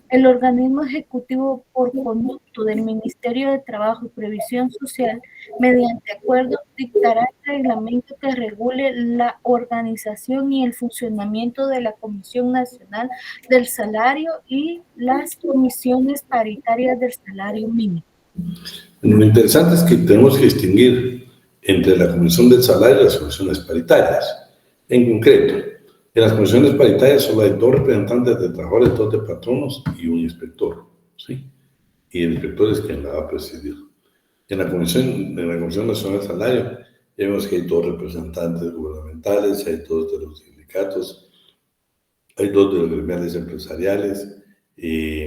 El organismo ejecutivo, por conducto del Ministerio de Trabajo y Previsión Social, mediante acuerdo, dictará el reglamento que regule la organización y el funcionamiento de la Comisión Nacional del Salario y las comisiones paritarias del salario mínimo. Lo interesante es que tenemos que distinguir entre la Comisión del Salario y las comisiones paritarias. En concreto, en las comisiones paritarias solo hay 2 representantes de trabajadores, 2 de patronos y un inspector, ¿sí? Y el inspector es quien la va a presidir. En la Comisión Nacional del Salario, vemos que hay 2 representantes gubernamentales, hay 2 de los sindicatos, hay 2 de los gremiales empresariales, y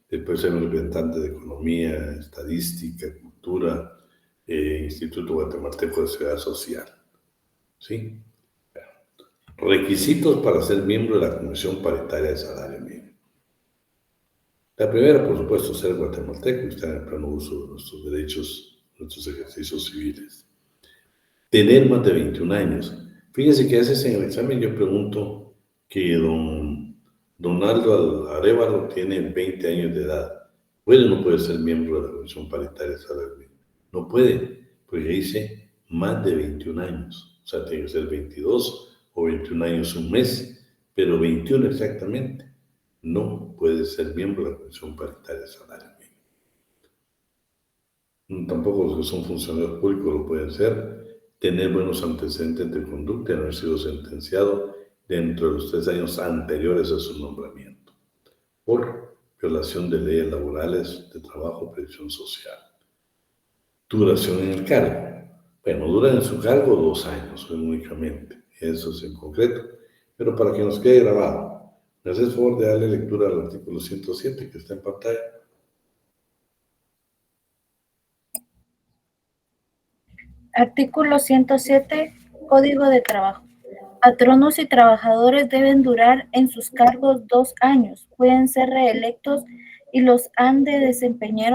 después hay un representante de Economía, Estadística, Cultura, Instituto Guatemalteco de Seguridad Social, ¿sí? Requisitos para ser miembro de la Comisión Paritaria de Salario Mínimo. La primera, por supuesto, ser guatemalteco y estar en pleno uso de nuestros derechos, nuestros ejercicios civiles. Tener más de 21 años. Fíjense que a veces en el examen yo pregunto que don Aldo Arévalo tiene 20 años de edad. ¿Puede o no puede ser miembro de la Comisión Paritaria de Salario Mínimo? No puede, porque dice más de 21 años. O sea, tiene que ser 22 o 21 años un mes, pero 21 exactamente. No puede ser miembro de la Comisión Paritaria de Salario Mínimo. Tampoco los que son funcionarios públicos lo pueden ser. Tener buenos antecedentes de conducta y haber sido sentenciado dentro de los 3 años anteriores a su nombramiento por violación de leyes laborales, de trabajo, previsión social. Duración en el cargo. Bueno, duran en su cargo 2 años únicamente. Eso es en concreto. Pero para que nos quede grabado, ¿me haces favor de darle lectura al artículo 107 que está en pantalla? Artículo 107, Código de Trabajo. Patronos y trabajadores deben durar en sus cargos 2 años. Pueden ser reelectos y los han de desempeñar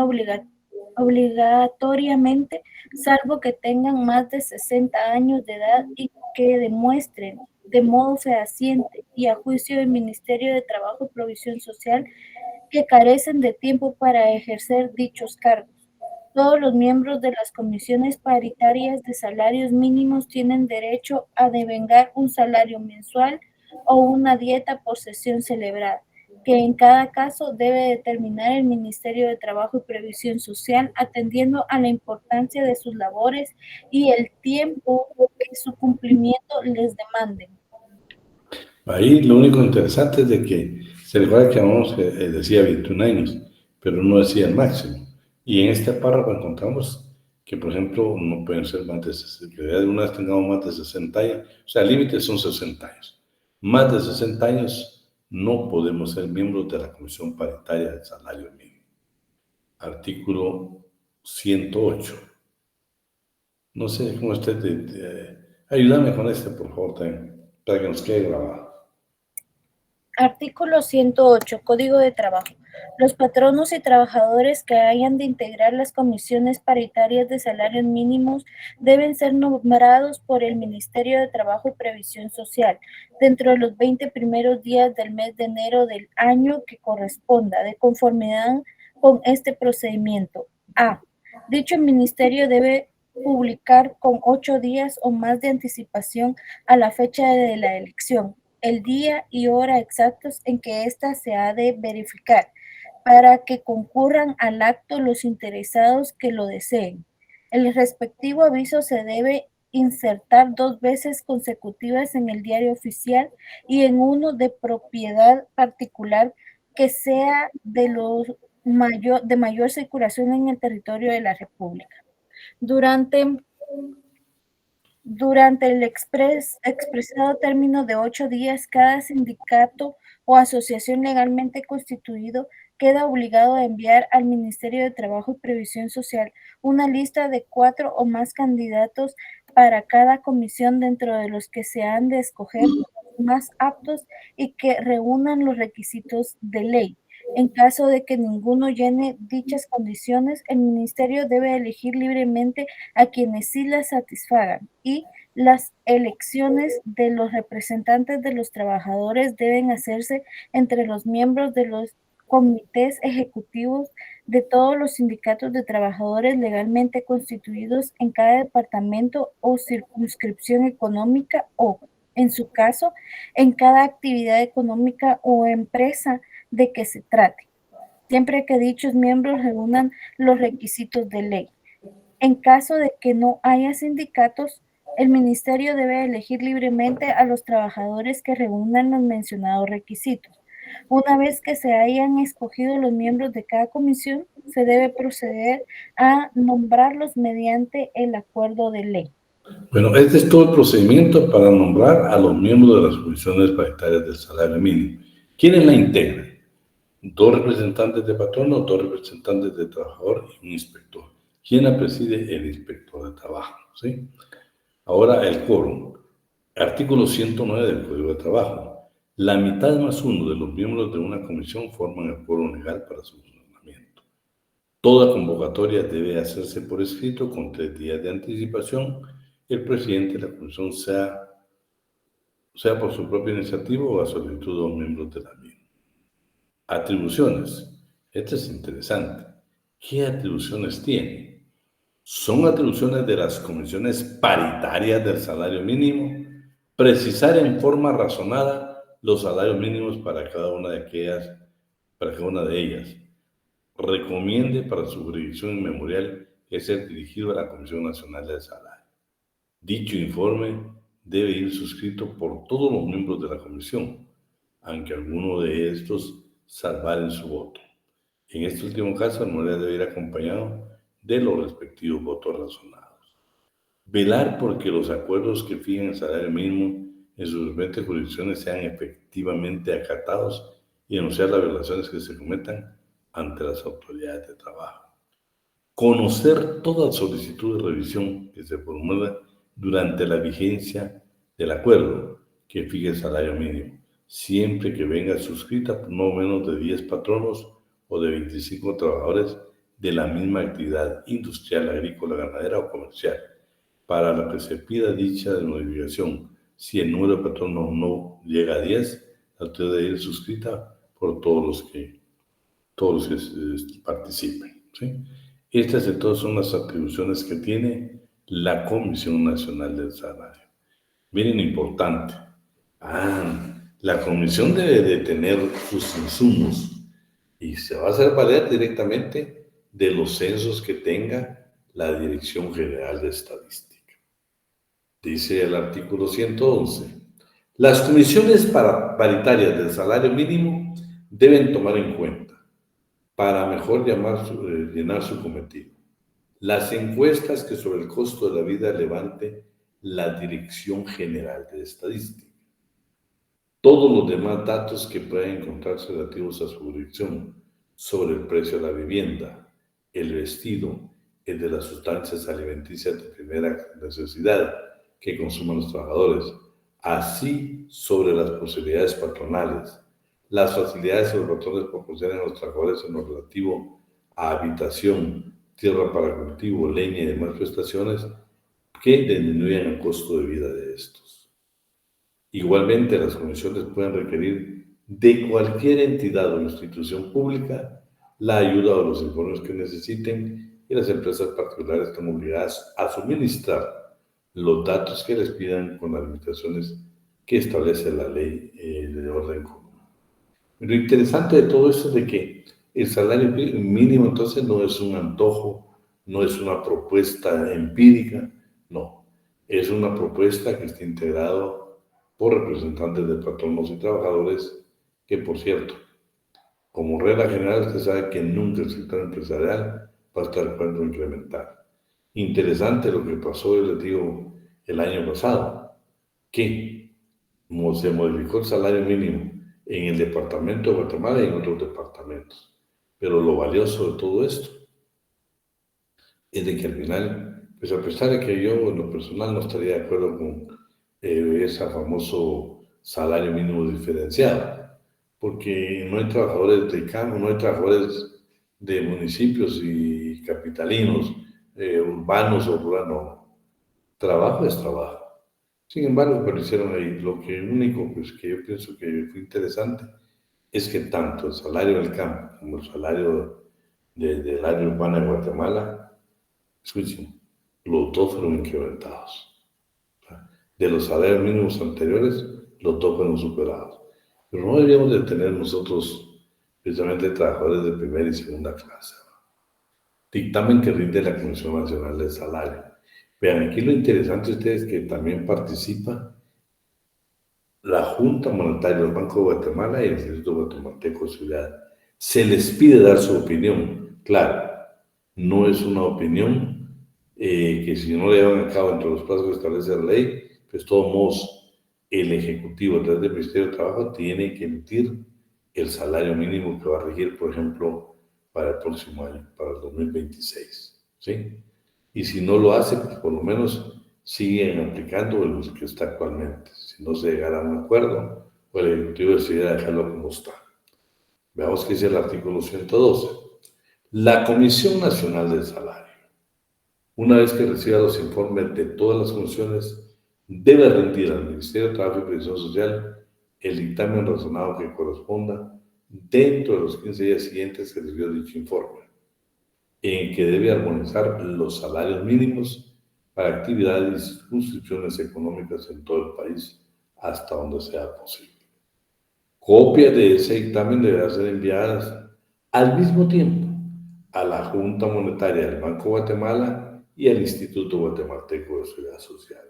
obligatoriamente, salvo que tengan más de 60 años de edad y que demuestren de modo fehaciente y a juicio del Ministerio de Trabajo y Provisión Social que carecen de tiempo para ejercer dichos cargos. Todos los miembros de las comisiones paritarias de salarios mínimos tienen derecho a devengar un salario mensual o una dieta por sesión celebrada, que en cada caso debe determinar el Ministerio de Trabajo y Previsión Social, atendiendo a la importancia de sus labores y el tiempo que su cumplimiento les demanden. Ahí lo único interesante es de que se recuerda que decía 21 años, pero no decía el máximo. Y en este párrafo encontramos que, por ejemplo, no pueden ser más de 60, que de una vez tengamos más de 60 años, o sea, el límite son 60 años. Más de 60 años no podemos ser miembros de la Comisión Paritaria del Salario Mínimo. Artículo 108. No sé cómo ayúdame con este, por favor, también, para que nos quede grabado. Artículo 108, Código de Trabajo. Los patronos y trabajadores que hayan de integrar las comisiones paritarias de salarios mínimos deben ser nombrados por el Ministerio de Trabajo y Previsión Social dentro de los 20 primeros días del mes de enero del año que corresponda, de conformidad con este procedimiento. A. Dicho ministerio debe publicar con 8 días o más de anticipación a la fecha de la elección el día y hora exactos en que ésta se ha de verificar, para que concurran al acto los interesados que lo deseen. El respectivo aviso se debe insertar 2 veces consecutivas en el diario oficial y en uno de propiedad particular que sea de mayor circulación en el territorio de la República. Durante el expresado término de 8 días, cada sindicato o asociación legalmente constituido queda obligado a enviar al Ministerio de Trabajo y Previsión Social una lista de 4 o más candidatos para cada comisión, dentro de los que se han de escoger los más aptos y que reúnan los requisitos de ley. En caso de que ninguno llene dichas condiciones, el ministerio debe elegir libremente a quienes sí las satisfagan y las elecciones de los representantes de los trabajadores deben hacerse entre los miembros de los comités ejecutivos de todos los sindicatos de trabajadores legalmente constituidos en cada departamento o circunscripción económica o, en su caso, en cada actividad económica o empresa de que se trate, siempre que dichos miembros reúnan los requisitos de ley. En caso de que no haya sindicatos, el ministerio debe elegir libremente a los trabajadores que reúnan los mencionados requisitos. Una vez que se hayan escogido los miembros de cada comisión, se debe proceder a nombrarlos mediante el acuerdo de ley. Bueno, este es todo el procedimiento para nombrar a los miembros de las comisiones paritarias del salario mínimo. ¿Quiénes la integran? 2 representantes de patrono, 2 representantes de trabajador y un inspector. ¿Quién la preside? El inspector de trabajo, ¿sí? Ahora el quórum. Artículo 109 del Código de Trabajo. La mitad más uno de los miembros de una comisión forman el quórum legal para su funcionamiento. Toda convocatoria debe hacerse por escrito con 3 días de anticipación. El presidente de la comisión sea por su propia iniciativa o a solicitud de los miembros de la misma. Atribuciones. Esto es interesante. ¿Qué atribuciones tiene? Son atribuciones de las comisiones paritarias del salario mínimo, precisar en forma razonada los salarios mínimos para cada una de ellas. Recomiende para su jurisdicción inmemorial que sea dirigido a la Comisión Nacional del Salario. Dicho informe debe ir suscrito por todos los miembros de la comisión, aunque alguno de estos salvaren su voto. En este último caso, el memorial debe ir acompañado de los respectivos votos razonados. Velar porque los acuerdos que fijan el salario mínimo en sus diferentes jurisdicciones sean efectivamente acatados y denunciar las violaciones que se cometan ante las autoridades de trabajo. Conocer toda solicitud de revisión que se formula durante la vigencia del acuerdo que fije el salario mínimo, siempre que venga suscrita por no menos de 10 patronos o de 25 trabajadores de la misma actividad industrial, agrícola, ganadera o comercial, para lo que se pida dicha modificación. Si el número de patronos no llega a 10, la autoridad debe ir suscrita por todos los que participen, ¿sí? Estas entonces son las atribuciones que tiene la Comisión Nacional del Salario. Miren, importante. La comisión debe de tener sus insumos y se va a hacer valer directamente de los censos que tenga la Dirección General de Estadística. Dice el artículo 111. Las comisiones paritarias del salario mínimo deben tomar en cuenta, para mejor llenar su cometido, las encuestas que sobre el costo de la vida levante la Dirección General de Estadística. Todos los demás datos que puedan encontrarse relativos a su jurisdicción sobre el precio de la vivienda, el vestido, el de las sustancias alimenticias de primera necesidad que consuman los trabajadores, así sobre las posibilidades patronales, las facilidades que los patrones proporcionan a los trabajadores en lo relativo a habitación, tierra para cultivo, leña y demás prestaciones que disminuyan el costo de vida de estos. Igualmente, las comisiones pueden requerir de cualquier entidad o institución pública la ayuda o los informes que necesiten y las empresas particulares están obligadas a suministrar los datos que les pidan con las limitaciones que establece la ley de orden común. Lo interesante de todo esto es de que el salario mínimo entonces no es un antojo, no es una propuesta empírica, no, es una propuesta que está integrada por representantes de patronos y trabajadores que, por cierto, como regla general, usted sabe que nunca el sector empresarial va a estar dispuesto a incrementar. Interesante lo que pasó, yo les digo, el año pasado, que se modificó el salario mínimo en el departamento de Guatemala y en otros departamentos. Pero lo valioso de todo esto es de que al final, pues a pesar de que yo en lo personal no estaría de acuerdo con ese famoso salario mínimo diferenciado, porque no hay trabajadores de campo, no hay trabajadores de municipios y capitalinos, urbanos o rurales, no. Trabajo es trabajo. Sin embargo, pero hicieron ahí, lo que único pues, que yo pienso que fue interesante es que tanto el salario del campo como el salario del área urbana de Guatemala, escuchen, los dos fueron incrementados. De los salarios mínimos anteriores, los dos fueron superados. Pero no deberíamos de tener nosotros, precisamente, trabajadores de primera y segunda clase. Dictamen que rinde la Comisión Nacional del Salario. Vean, aquí lo interesante de ustedes es que también participa la Junta Monetaria del Banco de Guatemala y el Instituto Guatemalteco de Seguridad. Se les pide dar su opinión. Claro, no es una opinión que si no le llevan a cabo entre los plazos que establece la ley, pues de todos modos el Ejecutivo, a través del Ministerio de Trabajo, tiene que emitir el salario mínimo que va a regir, por ejemplo, para el próximo año, para el 2026. ¿Sí? Y si no lo hace, pues por lo menos siguen aplicando el que está actualmente. Si no se llegara a un acuerdo, o el Ejecutivo decidiera dejarlo como está. Veamos qué dice el artículo 112. La Comisión Nacional del Salario, una vez que reciba los informes de todas las funciones, debe rendir al Ministerio de Trabajo y Previsión Social el dictamen razonado que corresponda dentro de los 15 días siguientes que recibió dicho informe, en que debe armonizar los salarios mínimos para actividades y circunscripciones económicas en todo el país hasta donde sea posible. Copias de ese dictamen deberán ser enviadas al mismo tiempo a la Junta Monetaria del Banco de Guatemala y al Instituto Guatemalteco de Seguridad Social,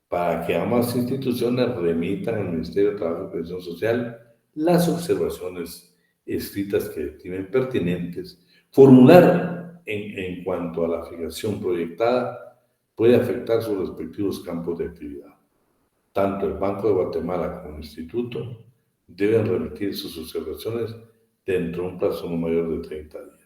para que ambas instituciones remitan al Ministerio de Trabajo y Previsión Social las observaciones escritas que estimen pertinentes. Formular en cuanto a la fijación proyectada puede afectar sus respectivos campos de actividad. Tanto el Banco de Guatemala como el Instituto deben remitir sus observaciones dentro de un plazo no mayor de 30 días.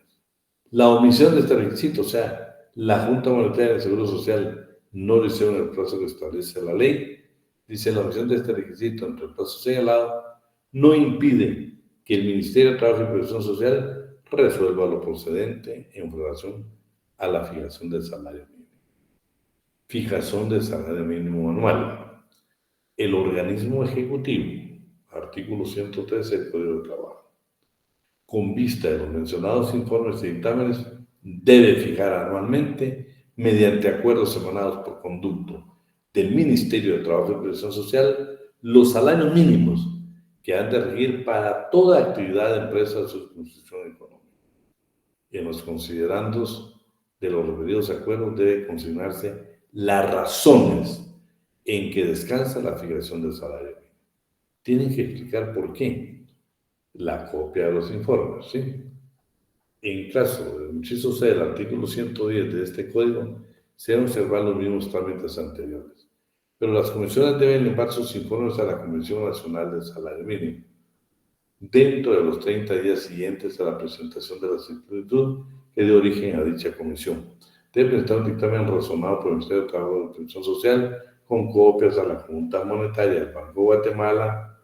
La omisión de este requisito, o sea, la Junta Monetaria del Seguro Social no lo hicieron en el plazo que establece la ley, dice la omisión de este requisito entre el plazo señalado no impide que el Ministerio de Trabajo y Previsión Social resuelva lo procedente en relación a la fijación del salario mínimo. Fijación del salario mínimo anual. El organismo ejecutivo, artículo 113 del Código de Trabajo, con vista de los mencionados informes y dictámenes, debe fijar anualmente, mediante acuerdos emanados por conducto del Ministerio de Trabajo y Previsión Social, los salarios mínimos que han de regir para toda actividad de empresa de circunscripción económica. En los considerandos de los referidos acuerdos debe consignarse las razones en que descansa la fijación del salario mínimo. Tienen que explicar por qué. La copia de los informes, ¿sí? En caso del inciso C del artículo 110 de este código, se deben observar los mismos trámites anteriores, pero las comisiones deben enviar sus informes a la Comisión Nacional del Salario Mínimo dentro de los 30 días siguientes a la presentación de la solicitud que dé origen a dicha comisión. Debe presentar un dictamen razonado por el Ministerio de Trabajo y Previsión Social con copias a la Junta Monetaria del Banco de Guatemala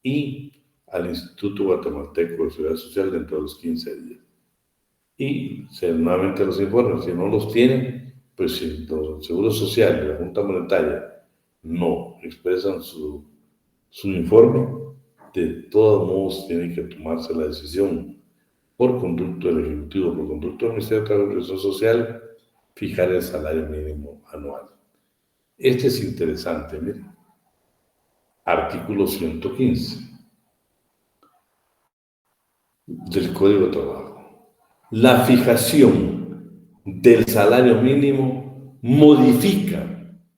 y al Instituto Guatemalteco de Seguridad Social dentro de los 15 días. Y nuevamente los informes, si no los tienen, pues si el Seguro Social y la Junta Monetaria no expresan su informe, de todos modos tiene que tomarse la decisión por conducto del Ejecutivo, por conducto del Ministerio de Trabajo y Previsión Social, fijar el salario mínimo anual. Este es interesante, miren. Artículo 115 del Código de Trabajo. La fijación del salario mínimo modifica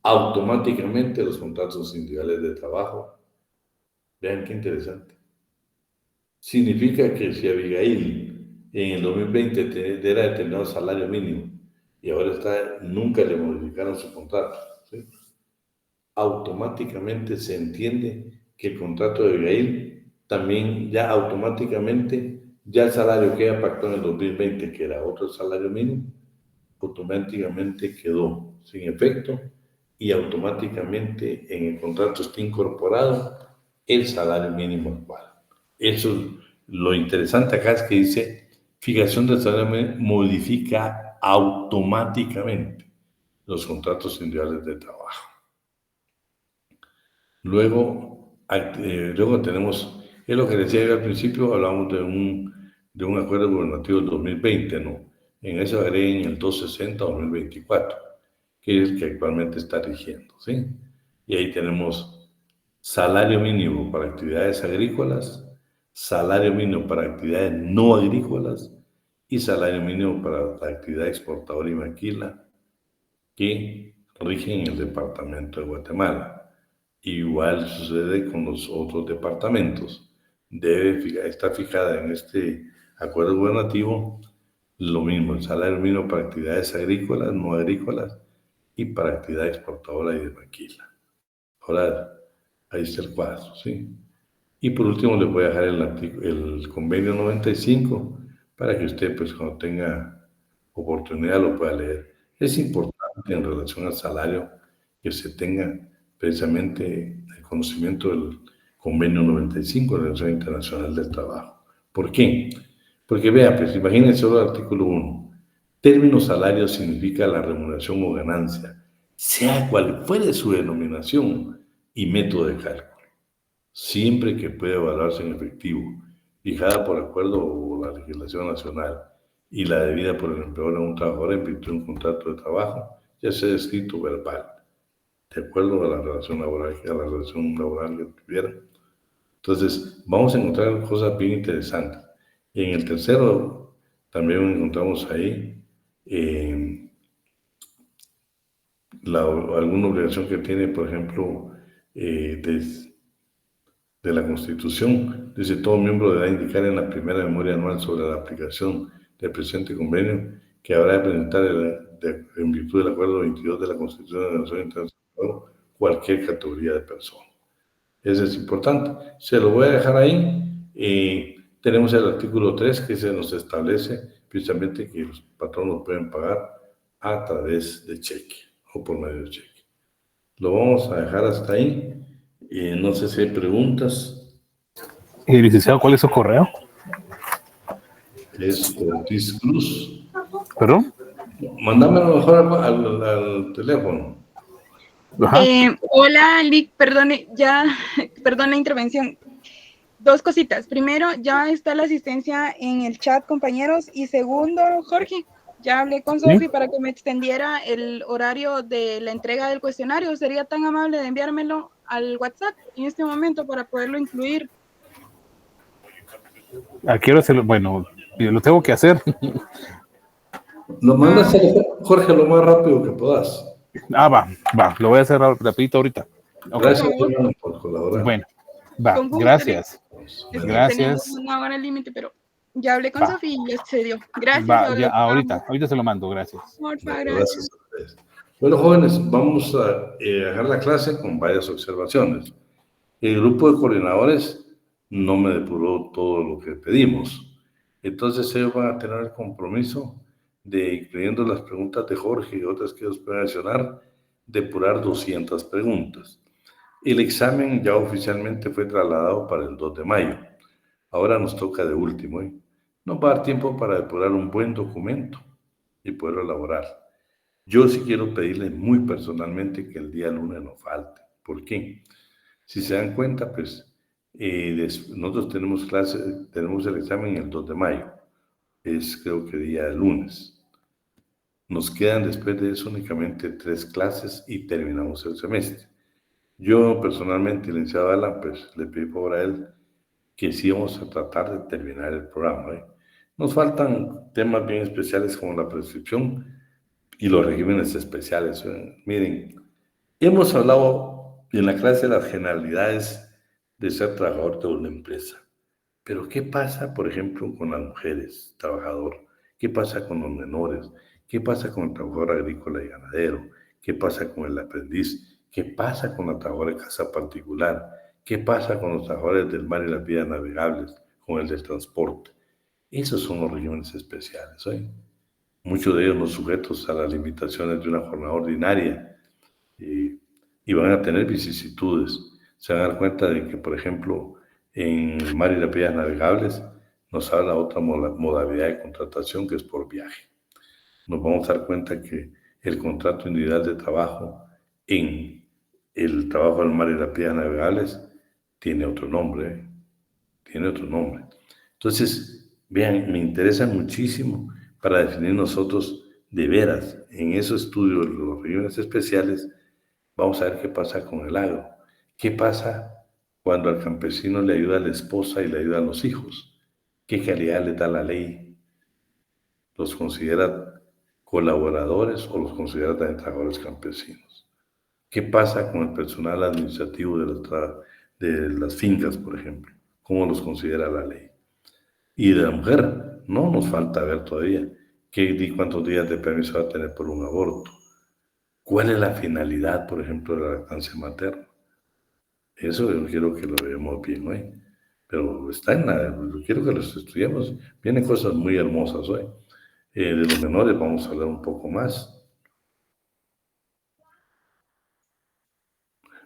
automáticamente los contratos individuales de trabajo. Vean qué interesante. Significa que si Abigail en el 2020 era determinado salario mínimo y ahora nunca le modificaron su contrato, ¿sí? Automáticamente se entiende que el contrato de Abigail también ya automáticamente, ya el salario que ella pactó en el 2020, que era otro salario mínimo, automáticamente quedó sin efecto y automáticamente en el contrato está incorporado el salario mínimo actual. Eso es lo interesante acá, es que dice fijación del salario mínimo modifica automáticamente los contratos individuales de trabajo. Luego tenemos, es lo que decía yo al principio, hablamos de un acuerdo gubernativo del 2020, ¿no? En eso agreguen el 260-2024, que es el que actualmente está rigiendo, ¿sí? Y ahí tenemos salario mínimo para actividades agrícolas, salario mínimo para actividades no agrícolas y salario mínimo para la actividad exportadora y maquila que rigen en el departamento de Guatemala. Igual sucede con los otros departamentos. Está fijada en este acuerdo gubernativo lo mismo, el salario mínimo para actividades agrícolas, no agrícolas y para actividad exportadora y de maquila. Ahora, ahí está el cuadro, ¿sí? Y por último les voy a dejar el convenio 95 para que usted, pues, cuando tenga oportunidad lo pueda leer. Es importante en relación al salario que se tenga precisamente el conocimiento del convenio 95 de la Organización Internacional del Trabajo. ¿Por qué? Porque vea, pues imagínense solo el artículo 1. Término salario significa la remuneración o ganancia, sea cual fuere su denominación y método de cálculo, siempre que pueda evaluarse en efectivo, fijada por acuerdo o la legislación nacional y la debida por el empleador a un trabajador en virtud de un contrato de trabajo, ya sea escrito o verbal, de acuerdo a la relación laboral que tuviera. Entonces, vamos a encontrar cosas bien interesantes. Y en el tercero, también encontramos ahí alguna obligación que tiene, por ejemplo, de la Constitución. Dice, todo miembro deberá indicar en la primera memoria anual sobre la aplicación del presente convenio que habrá de presentar en virtud del acuerdo 22 de la Constitución de la Nación Internacional cualquier categoría de persona. Eso es importante. Se lo voy a dejar ahí. Tenemos el artículo 3 que se nos establece precisamente que los patronos pueden pagar a través de cheque o por medio de cheque. Lo vamos a dejar hasta ahí. No sé si hay preguntas. Licenciado, ¿cuál es su correo? Es Ortiz Cruz. ¿Perdón? Mándamelo mejor al teléfono. Hola, Lick, perdone la intervención. Dos cositas. Primero, ya está la asistencia en el chat, compañeros. Y segundo, Jorge, ya hablé con Sofi para que me extendiera el horario de la entrega del cuestionario. ¿Sería tan amable de enviármelo al WhatsApp en este momento para poderlo incluir? ¿A qué hora bueno, lo tengo que hacer? Lo mandas, Jorge, lo más rápido que puedas. Va, lo voy a hacer rapidito ahorita. Okay. Gracias, hermano, por colaborar. Bueno, gracias. Gracias. Tenemos una hora límite, pero ya hablé con Sofía y accedió. Gracias. Ya, ahorita se lo mando, gracias. Gracias a ustedes. Bueno, jóvenes, vamos a dejar la clase con varias observaciones. El grupo de coordinadores no me depuró todo lo que pedimos. Entonces ellos van a tener el compromiso de, incluyendo las preguntas de Jorge y otras que ellos pueden mencionar, depurar 200 preguntas. El examen ya oficialmente fue trasladado para el 2 de mayo. Ahora nos toca de último. Nos va a dar tiempo para depurar un buen documento y poderlo elaborar. Yo sí quiero pedirles muy personalmente que el día lunes no falte. ¿Por qué? Si se dan cuenta, pues nosotros tenemos el examen el 2 de mayo. Es creo que día lunes. Nos quedan después de eso únicamente 3 clases y terminamos el semestre. Yo personalmente, licenciado Alan, pues le pedí por a él que sí vamos a tratar de terminar el programa. Nos faltan temas bien especiales como la prescripción y los regímenes especiales. Miren, hemos hablado en la clase de las generalidades de ser trabajador de una empresa. Pero ¿qué pasa, por ejemplo, con las mujeres trabajadoras? ¿Qué pasa con los menores? ¿Qué pasa con el trabajador agrícola y ganadero? ¿Qué pasa con el aprendiz? ¿Qué pasa con la trabajadora de casa particular? ¿Qué pasa con los trabajadores del mar y las vías navegables? Con el del transporte. Esos son los regímenes especiales. Muchos de ellos no sujetos a las limitaciones de una jornada ordinaria y van a tener vicisitudes. se van a dar cuenta de que, por ejemplo, en el mar y las vías navegables nos habla otra modalidad de contratación que es por viaje. Nos vamos a dar cuenta que el contrato individual de trabajo en el trabajo del mar y las vías navegables tiene otro nombre, tiene otro nombre. Entonces, vean, me interesa muchísimo para definir nosotros de veras, en esos estudios de los regímenes especiales, vamos a ver qué pasa con el agro. ¿Qué pasa cuando al campesino le ayuda a la esposa y le ayuda a los hijos? ¿Qué calidad le da la ley? ¿Los considera colaboradores o los considera también trabajadores campesinos? ¿Qué pasa con el personal administrativo de las fincas, por ejemplo? ¿Cómo los considera la ley? Y de la mujer, no nos falta ver todavía cuántos días de permiso va a tener por un aborto. ¿Cuál es la finalidad, por ejemplo, de la lactancia materna? Eso yo quiero que lo veamos bien hoy. Pero está yo quiero que los estudiemos. Vienen cosas muy hermosas hoy. De los menores vamos a hablar un poco más.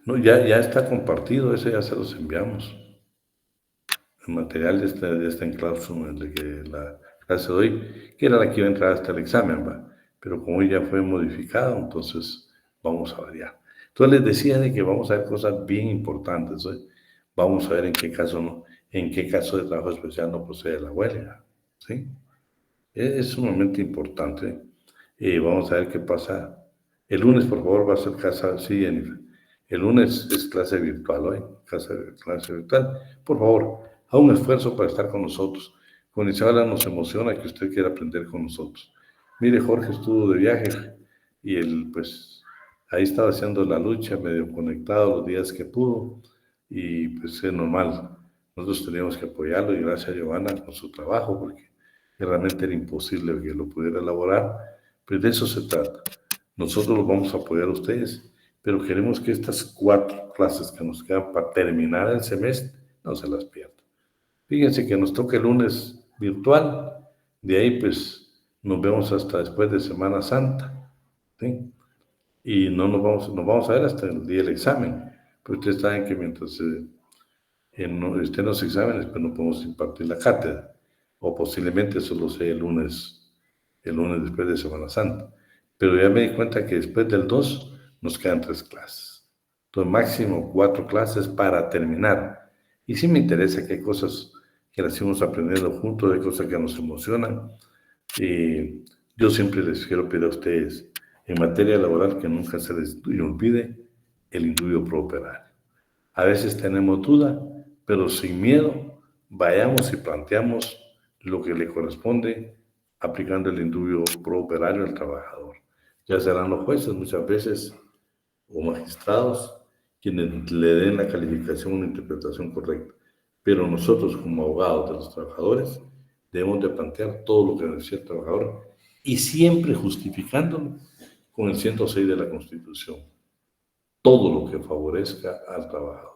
No, ya está compartido, ese ya se los enviamos. El material ya está en Classroom, la clase de hoy, que era la que iba a entrar hasta el examen, ¿va? Pero como ya fue modificado, entonces vamos a variar. Entonces les decía de que vamos a ver cosas bien importantes, ¿sí? Vamos a ver en qué caso de trabajo especial no procede la huelga, ¿sí? Es sumamente importante. Vamos a ver qué pasa. El lunes, por favor, va a ser sí, Jennifer. El lunes es clase virtual hoy, clase virtual. Por favor, haga un esfuerzo para estar con nosotros. Con Isabela nos emociona que usted quiera aprender con nosotros. Mire, Jorge estuvo de viaje y él, pues, ahí estaba haciendo la lucha, medio conectado los días que pudo y, pues, es normal. Nosotros teníamos que apoyarlo y gracias a Giovanna con su trabajo, porque realmente era imposible que lo pudiera elaborar, pero de eso se trata. Nosotros los vamos a apoyar a ustedes, pero queremos que estas 4 clases que nos quedan para terminar el semestre no se las pierdan. Fíjense que nos toca el lunes virtual, de ahí pues nos vemos hasta después de Semana Santa, ¿sí? Y no nos vamos a ver hasta el día del examen, pero ustedes saben que mientras estén los exámenes, pues no podemos impartir la cátedra, o posiblemente solo sea el lunes después de Semana Santa. Pero ya me di cuenta que después del 2 nos quedan 3 clases. Entonces, máximo 4 clases para terminar. Y sí me interesa que hay cosas que las íbamos aprendiendo juntos, hay cosas que nos emocionan. Yo siempre les quiero pedir a ustedes, en materia laboral, que nunca se les olvide el indubio pro operario. A veces tenemos duda, pero sin miedo, vayamos y planteamos lo que le corresponde aplicando el indubio pro operario al trabajador. Ya serán los jueces muchas veces o magistrados quienes le den la calificación o una interpretación correcta. Pero nosotros como abogados de los trabajadores debemos de plantear todo lo que necesita el trabajador y siempre justificándolo con el 106 de la Constitución. Todo lo que favorezca al trabajador.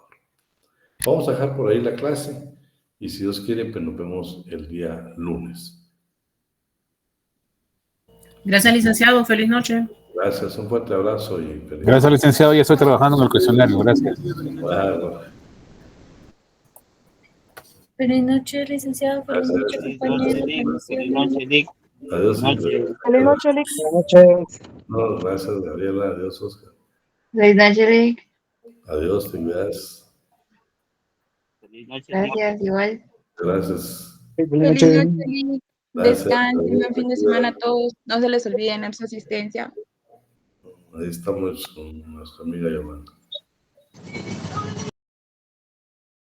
Vamos a dejar por ahí la clase y si Dios quiere, pues nos vemos el día lunes. Gracias, licenciado. Feliz noche. Gracias, un fuerte abrazo y feliz. Gracias, licenciado. Ya estoy trabajando en el cuestionario. Gracias. Claro. Feliz noche, licenciado. Feliz noche, compañero. Feliz noche, Lick. Adiós. Feliz noche, Lick. No, gracias, Gabriela. Adiós, Oscar. Feliz noche, Lick. Adiós, te cuidas. Feliz noche, Lick. Gracias, igual. Gracias. Feliz noche, Lick. Gracias. Descansen, buen fin de semana a todos. No se les olviden su asistencia. Ahí estamos con nuestra amiga Yolanda.